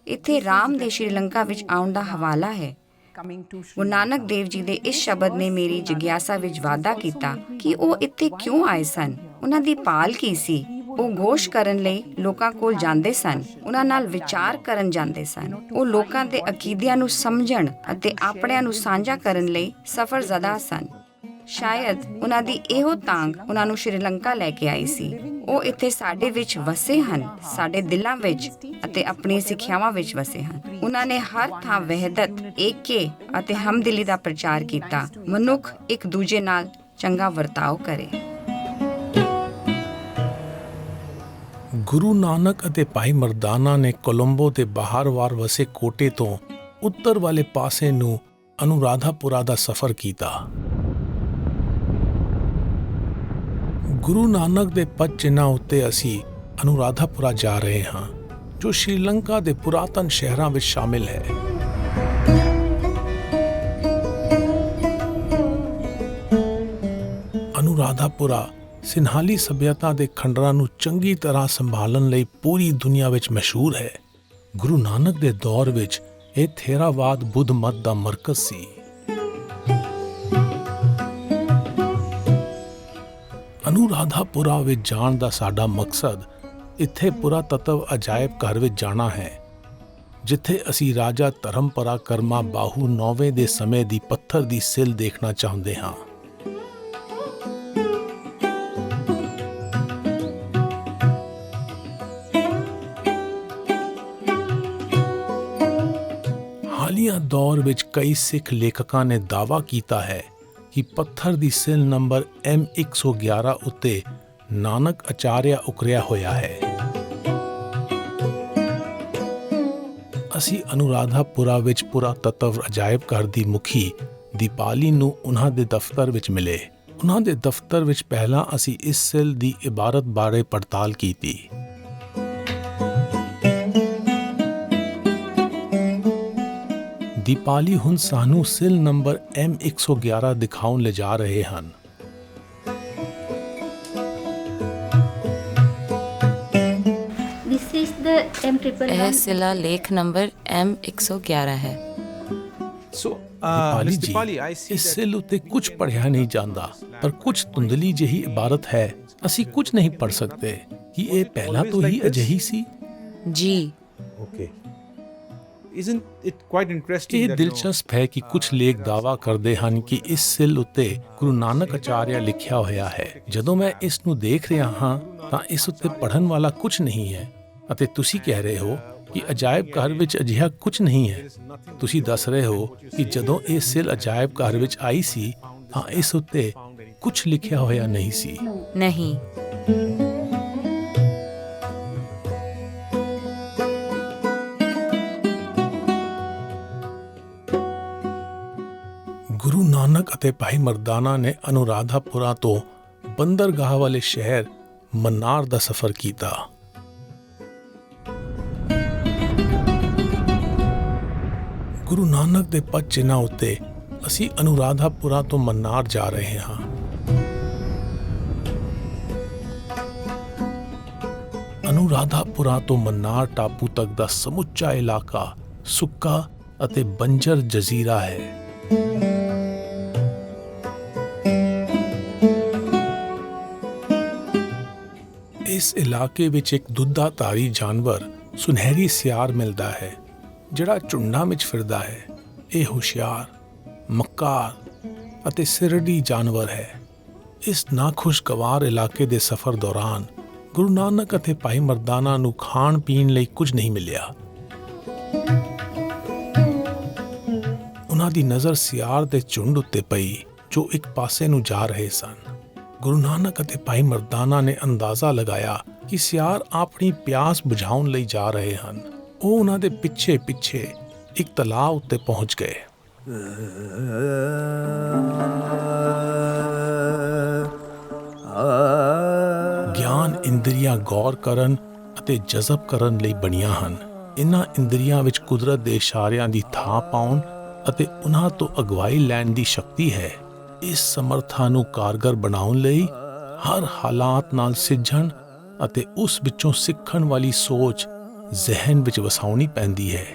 ਇੱਥੇ ਰਾਮ ਦੇ ਸ਼੍ਰੀਲੰਕਾ ਵਿੱਚ ਆਉਣ ਦਾ ਹਵਾਲਾ ਹੈ। ਗੁਰੂ ਨਾਨਕ ਦੇਵ ਜੀ ਦੇ ਇਸ ਸ਼ਬਦ ਨੇ ਮੇਰੀ ਜਗਿਆਸਾ ਵਿੱਚ ਵਾਧਾ ਕੀਤਾ ਕਿ ਉਹ ਇੱਥੇ ਕਿਉਂ ਆਏ ਸਨ, ਉਹਨਾਂ ਦੀ ਭਾਲ ਕੀ ਸੀ। ਉਹ ਘੋਸ਼ ਕਰਨ ਲਈ ਲੋਕਾਂ ਕੋਲ ਜਾਂਦੇ ਸਨ, ਉਹਨਾਂ ਨਾਲ ਵਿਚਾਰ ਕਰਨ ਜਾਂਦੇ ਸਨ। ਉਹ ਲੋਕਾਂ ਦੇ ਅਕੀਦਿਆਂ ਨੂੰ ਸਮਝਣ ਅਤੇ ਆਪਣਿਆਂ ਨੂੰ ਸਾਂਝਾ ਕਰਨ ਲਈ ਸਫ਼ਰਜ਼ਦਾ ਸਨ। ਸ਼ਾਇਦ ਉਹਨਾਂ ਦੀ ਇਹੋ ਤਾਂਘ ਉਹਨਾਂ ਨੂੰ ਸ਼੍ਰੀਲੰਕਾ ਲੈ ਕੇ ਆਈ ਸੀ। ਉਹ ਇੱਥੇ ਸਾਡੇ ਵਿੱਚ ਵਸੇ ਹਨ, ਸਾਡੇ ਦਿਲਾਂ ਵਿੱਚ ਅਤੇ ਆਪਣੀ ਸਿੱਖਿਆਵਾਂ ਵਿੱਚ ਵਸੇ ਹਨ। ਉਹਨਾਂ ਨੇ ਹਰ ਥਾਂ ਵਹਿਦਤ, ਏਕੇ ਅਤੇ ਹਮਦਿਲੀ ਦਾ ਪ੍ਰਚਾਰ ਕੀਤਾ। ਮਨੁੱਖ ਇੱਕ ਦੂਜੇ ਨਾਲ ਚੰਗਾ ਵਰਤਾਓ ਕਰੇ। ਗੁਰੂ ਨਾਨਕ ਅਤੇ ਭਾਈ ਮਰਦਾਨਾ ਨੇ ਕੋਲੰਬੋ ਦੇ ਬਾਹਰਵਾਰ ਵਸੇ ਕੋਟੇ ਤੋਂ ਉੱਤਰ ਵਾਲੇ ਪਾਸੇ ਨੂੰ ਅਨੁਰਾਧਾਪੁਰਾ ਦਾ ਸਫ਼ਰ ਕੀਤਾ। ਗੁਰੂ ਨਾਨਕ ਦੇ ਪਦ ਚਿੰਨ੍ਹਾਂ ਉੱਤੇ ਅਸੀਂ ਅਨੁਰਾਧਾਪੁਰਾ ਜਾ ਰਹੇ ਹਾਂ, ਜੋ ਸ਼੍ਰੀਲੰਕਾ ਦੇ ਪੁਰਾਤਨ ਸ਼ਹਿਰਾਂ ਵਿੱਚ ਸ਼ਾਮਿਲ ਹੈ। ਅਨੁਰਾਧਾਪੁਰਾ ਸਿੰਹਾਲੀ ਸੱਭਿਅਤਾ ਦੇ ਖੰਡਰਾਂ ਨੂੰ ਚੰਗੀ ਤਰ੍ਹਾਂ ਸੰਭਾਲਣ ਲਈ ਪੂਰੀ ਦੁਨੀਆ ਵਿੱਚ ਮਸ਼ਹੂਰ ਹੈ। ਗੁਰੂ ਨਾਨਕ ਦੇ ਦੌਰ ਵਿੱਚ ਇਹ ਥੇਰਾਵਾਦ ਬੁੱਧ ਮਤ ਦਾ ਮਰਕਜ਼ ਸੀ। ਅਨੁਰਾਧਾਪੁਰਾ ਵਿੱਚ ਜਾਣ ਦਾ ਸਾਡਾ ਮਕਸਦ ਇੱਥੇ ਪੁਰਾਤਤਵ ਅਜਾਇਬ ਘਰ ਵਿੱਚ ਜਾਣਾ ਹੈ, ਜਿੱਥੇ ਅਸੀਂ ਰਾਜਾ ਧਰਮਪਰਾਕਰਮਾ ਬਾਹੂ 9ਵੇਂ ਦੇ ਸਮੇਂ ਦੀ ਪੱਥਰ ਦੀ ਸਿਲ ਦੇਖਣਾ ਚਾਹੁੰਦੇ ਹਾਂ। ਹਾਲੀਆ ਦੌਰ ਵਿੱਚ ਕਈ ਸਿੱਖ ਲੇਖਕਾਂ ਨੇ ਦਾਅਵਾ ਕੀਤਾ ਹੈ ਕਿ ਪੱਥਰ ਦੀ ਸਿਲ ਨੰਬਰ M111 ਉੱਤੇ ਨਾਨਕ ਆਚਾਰਿਆ ਉਕਰਿਆ ਹੋਇਆ ਹੈ। ਅਸੀਂ ਅਨੁਰਾਧਾਪੁਰਾ ਵਿੱਚ ਪੁਰਾਤਤਵ ਅਜਾਇਬ ਘਰ ਦੀ ਮੁਖੀ ਦੀਪਾਲੀ ਨੂੰ ਉਹਨਾਂ ਦੇ ਦਫ਼ਤਰ ਵਿੱਚ ਮਿਲੇ। ਉਹਨਾਂ ਦੇ ਦਫ਼ਤਰ ਵਿੱਚ ਪਹਿਲਾਂ ਅਸੀਂ ਇਸ ਸਿਲ ਦੀ ਇਬਾਰਤ ਬਾਰੇ ਪੜਤਾਲ ਕੀਤੀ। ਦੀਪਾਲੀ ਹੁਣ ਸਾਨੂੰ ਸਿਲ ਨੰਬਰ M111 ਦਿਖਾਉਣ ਲਿਜਾ ਰਹੇ ਹਨ। ਇਹ ਸਿਲਾ ਲੇਖ ਨੰਬਰ M111 ਹੈ। ਦੀਪਾਲੀ ਜੀ, ਇਸ ਸਿਲ ਉੱਤੇ ਕੁਝ ਪੜ੍ਹਿਆ ਨਹੀਂ ਜਾਂਦਾ, ਪਰ ਕੁਝ ਧੁੰਦਲੀ ਜਿਹੀ ਇਬਾਰਤ ਹੈ। ਅਸੀਂ ਕੁਝ ਨਹੀਂ ਪੜ੍ਹ ਸਕਦੇ। ਕੀ ਇਹ ਪਹਿਲਾਂ ਤੋਂ ਹੀ ਅਜਿਹੀ ਸੀ? ਜੀ। ਇਹ ਦਿਲਚਸਪ ਹੈ ਕਿ ਕੁਝ ਲੇਖ ਦਾਅਵਾ ਕਰਦੇ ਹਨ ਕਿ ਇਸ ਸਿਲ ਉੱਤੇ ਗੁਰੂ ਨਾਨਕ ਆਚਾਰਿਆ ਲਿਖਿਆ ਹੋਇਆ ਹੈ। ਜਦੋਂ ਮੈਂ ਇਸ ਨੂੰ ਦੇਖ ਰਿਹਾ ਹਾਂ ਤਾਂ ਇਸ ਉੱਤੇ ਪੜ੍ਹਨ ਵਾਲਾ ਕੁਝ ਨਹੀਂ ਹੈ, ਅਤੇ ਤੁਸੀਂ ਕਹਿ ਰਹੇ ਹੋ ਕਿ ਅਜਾਇਬ ਘਰ ਵਿੱਚ ਅਜਿਹਾ ਕੁਝ ਨਹੀਂ ਹੈ। ਤੁਸੀਂ ਦੱਸ ਰਹੇ ਹੋ ਕਿ ਜਦੋਂ ਇਹ ਸਿਲ ਅਜਾਇਬ ਘਰ ਵਿੱਚ ਆਈ ਸੀ ਤਾਂ ਇਸ ਉੱਤੇ ਕੁਝ ਲਿਖਿਆ ਹੋਇਆ ਨਹੀਂ ਸੀ। ਨਹੀਂ। ਗੁਰੂ ਨਾਨਕ ਅਤੇ ਭਾਈ ਮਰਦਾਨਾ ਨੇ ਅਨੁਰਾਧਾਪੁਰਾ ਤੋਂ ਬੰਦਰਗਾਹ ਵਾਲੇ ਸ਼ਹਿਰ ਮਨਾਰ ਦਾ ਸਫ਼ਰ ਕੀਤਾ। ਗੁਰੂ ਨਾਨਕ ਦੇ ਪਦ ਚਿੰਨ੍ਹਾਂ ਉੱਤੇ ਅਸੀਂ ਅਨੁਰਾਧਾਪੁਰਾ ਤੋਂ ਮਨਾਰ ਜਾ ਰਹੇ ਹਾਂ। ਅਨੁਰਾਧਾਪੁਰਾ ਤੋਂ ਮਨਾਰ ਟਾਪੂ ਤੱਕ ਦਾ ਸਮੁੱਚਾ ਇਲਾਕਾ ਸੁੱਕਾ ਅਤੇ ਬੰਜਰ ਜਜ਼ੀਰਾ ਹੈ। ਇਸ ਇਲਾਕੇ ਵਿੱਚ ਇੱਕ ਦੁੱਧਾਧਾਰੀ ਜਾਨਵਰ ਸੁਨਹਿਰੀ ਸਿਆਰ ਮਿਲਦਾ ਹੈ, ਜਿਹੜਾ ਝੁੰਡਾਂ ਵਿੱਚ ਫਿਰਦਾ ਹੈ। ਇਹ ਹੁਸ਼ਿਆਰ, ਮੱਕਾਰ ਅਤੇ ਸਿਰੜੀ ਜਾਨਵਰ ਹੈ। ਇਸ ਨਾਖੁਸ਼ਗਵਾਰ ਇਲਾਕੇ ਦੇ ਸਫ਼ਰ ਦੌਰਾਨ ਗੁਰੂ ਨਾਨਕ ਅਤੇ ਭਾਈ ਮਰਦਾਨਾ ਨੂੰ ਖਾਣ ਪੀਣ ਲਈ ਕੁਝ ਨਹੀਂ ਮਿਲਿਆ। ਉਹਨਾਂ ਦੀ ਨਜ਼ਰ ਸਿਆਰ ਦੇ ਝੁੰਡ ਉੱਤੇ ਪਈ, ਜੋ ਇੱਕ ਪਾਸੇ ਨੂੰ ਜਾ ਰਹੇ ਸਨ। ਗੁਰੂ ਨਾਨਕ ਅਤੇ ਭਾਈ ਮਰਦਾਨਾ ਨੇ ਅੰਦਾਜ਼ਾ ਲਗਾਇਆ ਕਿ ਸਿਆਰ ਆਪਣੀ ਪਿਆਸ ਬੁਝਾਉਣ ਲਈ ਜਾ ਰਹੇ ਹਨ। ਉਹ ਉਹਨਾਂ ਦੇ ਪਿੱਛੇ ਪਿੱਛੇ ਇੱਕ ਤਲਾਅ ਉੱਤੇ ਪਹੁੰਚ ਗਏ। ਗਿਆਨ ਇੰਦਰੀਆਂ ਗੌਰ ਕਰਨ ਅਤੇ ਜਜ਼ਬ ਕਰਨ ਲਈ ਬਣੀਆਂ ਹਨ। ਇਹਨਾਂ ਇੰਦਰੀਆਂ ਵਿੱਚ ਕੁਦਰਤ ਦੇ ਇਸ਼ਾਰਿਆਂ ਦੀ ਥਾਂ ਪਾਉਣ ਅਤੇ ਉਹਨਾਂ ਤੋਂ ਅਗਵਾਈ ਲੈਣ ਦੀ ਸ਼ਕਤੀ ਹੈ। ਇਸ ਸਮਰੱਥਾ ਨੂੰ ਕਾਰਗਰ ਬਣਾਉਣ ਲਈ ਹਰ ਹਾਲਾਤ ਨਾਲ ਸਿੱਝਣ ਅਤੇ ਉਸ ਵਿੱਚੋਂ ਸਿੱਖਣ ਵਾਲੀ ਸੋਚ ਜ਼ਿਹਨ ਵਿੱਚ ਵਸਾਉਣੀ ਪੈਂਦੀ ਹੈ।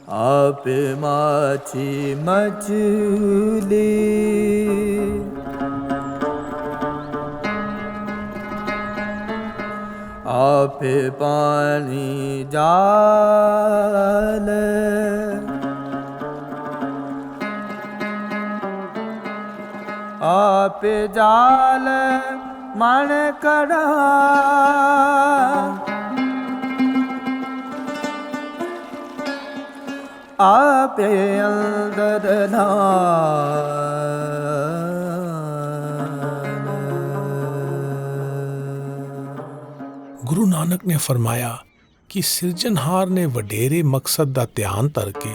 ਆਪੇ ਮਾਛੀ ਮਛਲੀ ਆਪੇ ਪਾਣੀ ਜਾਲ ਆਪੇ ਜਾਲ ਮਣ ਕੜਾ ਆਪੇ ਅੰਦਰ ਗੁਰੂ ਨਾਨਕ ਨੇ ਫਰਮਾਇਆ ਕਿ ਸਿਰਜਣਹਾਰ ਨੇ ਵਡੇਰੇ ਮਕਸਦ ਦਾ ਧਿਆਨ ਧਰ ਕੇ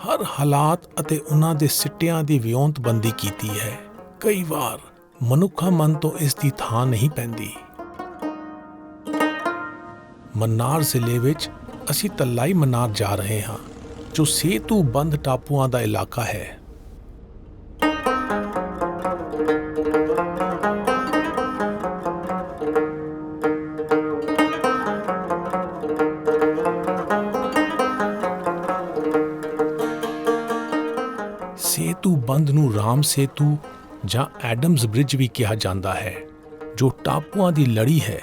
ਹਰ ਹਾਲਾਤ ਅਤੇ ਉਹਨਾਂ ਦੇ ਸਿੱਟਿਆਂ ਦੀ ਵਿਉਂਤਬੰਦੀ ਕੀਤੀ ਹੈ। ਕਈ ਵਾਰ ਮਨੁੱਖਾ ਮਨ ਤੋਂ ਇਸ ਦੀ ਥਾਂ ਨਹੀਂ ਪੈਂਦੀ। ਮਨਾਰ ਜ਼ਿਲ੍ਹੇ ਵਿੱਚ ਅਸੀਂ ਤਲਾਈ ਮਨਾਰ ਜਾ ਰਹੇ ਹਾਂ, ਜੋ ਸੇਤੂ ਬੰਦ ਟਾਪੂਆਂ ਦਾ ਇਲਾਕਾ ਹੈ। ਸੇਤੂ ਬੰਦ ਨੂੰ ਰਾਮ ਸੇਤੂ ਜਾਂ ਐਡਮਜ਼ ਬ੍ਰਿਜ ਵੀ ਕਿਹਾ ਜਾਂਦਾ ਹੈ, ਜੋ ਟਾਪੂਆਂ ਦੀ ਲੜੀ ਹੈ।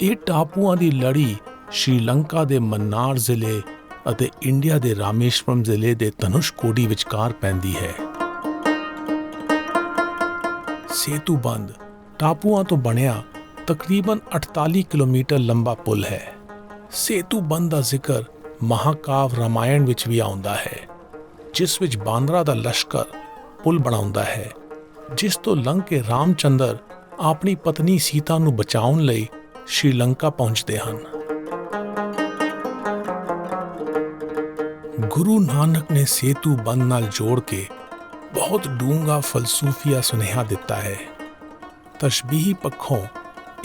ਇਹ ਟਾਪੂਆਂ ਦੀ ਲੜੀ ਸ਼੍ਰੀਲੰਕਾ ਦੇ ਮੰਨਾਰ ਜ਼ਿਲ੍ਹੇ ਅਤੇ ਇੰਡੀਆ ਦੇ ਰਾਮੇਸ਼ਵਰਮ ਜ਼ਿਲ੍ਹੇ ਦੇ ਧਨੁਸ਼ਕੋਡੀ ਵਿਚਕਾਰ ਪੈਂਦੀ ਹੈ। ਸੇਤੂ ਬੰਦ ਟਾਪੂਆਂ ਤੋਂ ਬਣਿਆ ਤਕਰੀਬਨ 48 ਕਿਲੋਮੀਟਰ ਲੰਬਾ ਪੁਲ ਹੈ। ਸੇਤੂ ਬੰਦ ਦਾ ਜ਼ਿਕਰ ਮਹਾਕਾਵ ਰਾਮਾਇਣ ਵਿੱਚ ਵੀ ਆਉਂਦਾ ਹੈ, ਜਿਸ ਵਿੱਚ ਬਾਂਦਰਾਂ ਦਾ ਲਸ਼ਕਰ ਪੁਲ ਬਣਾਉਂਦਾ ਹੈ, ਜਿਸ ਤੋਂ ਲੰਘ ਕੇ ਰਾਮਚੰਦਰ ਆਪਣੀ ਪਤਨੀ ਸੀਤਾ ਨੂੰ ਬਚਾਉਣ ਲਈ ਸ਼੍ਰੀਲੰਕਾ ਪਹੁੰਚਦੇ ਹਨ। ਗੁਰੂ ਨਾਨਕ ਨੇ ਸੇਤੂ ਬੰਦ ਨਾਲ ਜੋੜ ਕੇ ਬਹੁਤ ਡੂੰਘਾ ਫਲਸੂਫੀਆ ਸੁਨੇਹਾ ਦਿੱਤਾ ਹੈ। ਤਸ਼ਬੀਹੀ ਪੱਖੋਂ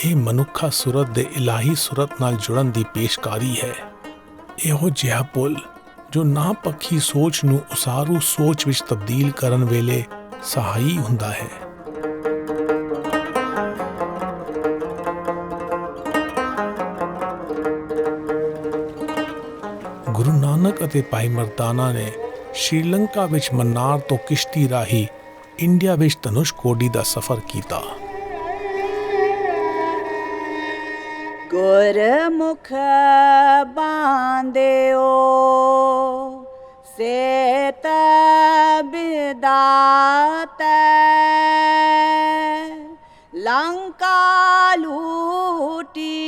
ਇਹ ਮਨੁੱਖਾ ਸੁਰਤ ਦੇ ਇਲਾਹੀ ਸੁਰਤ ਨਾਲ ਜੁੜਨ ਦੀ ਪੇਸ਼ਕਾਰੀ ਹੈ। ਇਹੋ ਜਿਹਾ ਪੁਲ ਜੋ ਨਾ ਪੱਖੀ ਸੋਚ ਨੂੰ ਉਸਾਰੂ ਸੋਚ ਵਿੱਚ ਤਬਦੀਲ ਕਰਨ ਵੇਲੇ ਸਹਾਈ ਹੁੰਦਾ ਹੈ। ਗੁਰੂ ਨਾਨਕ ਅਤੇ ਭਾਈ ਮਰਦਾਨਾ ਨੇ ਸ਼੍ਰੀਲੰਕਾ ਵਿੱਚ ਮੰਨਾਰ ਤੋਂ ਕਿਸ਼ਤੀ ਰਾਹੀਂ ਇੰਡੀਆ ਵਿੱਚ ਧਨੁਸ਼ਕੋਡੀ ਦਾ ਸਫ਼ਰ ਕੀਤਾ। ਗੁਰਮੁਖ ਬਾਂਧਿਓ ਸੇਤ ਬਿਦਾਤੈ ਲੰਕਾ ਲੂਟੀ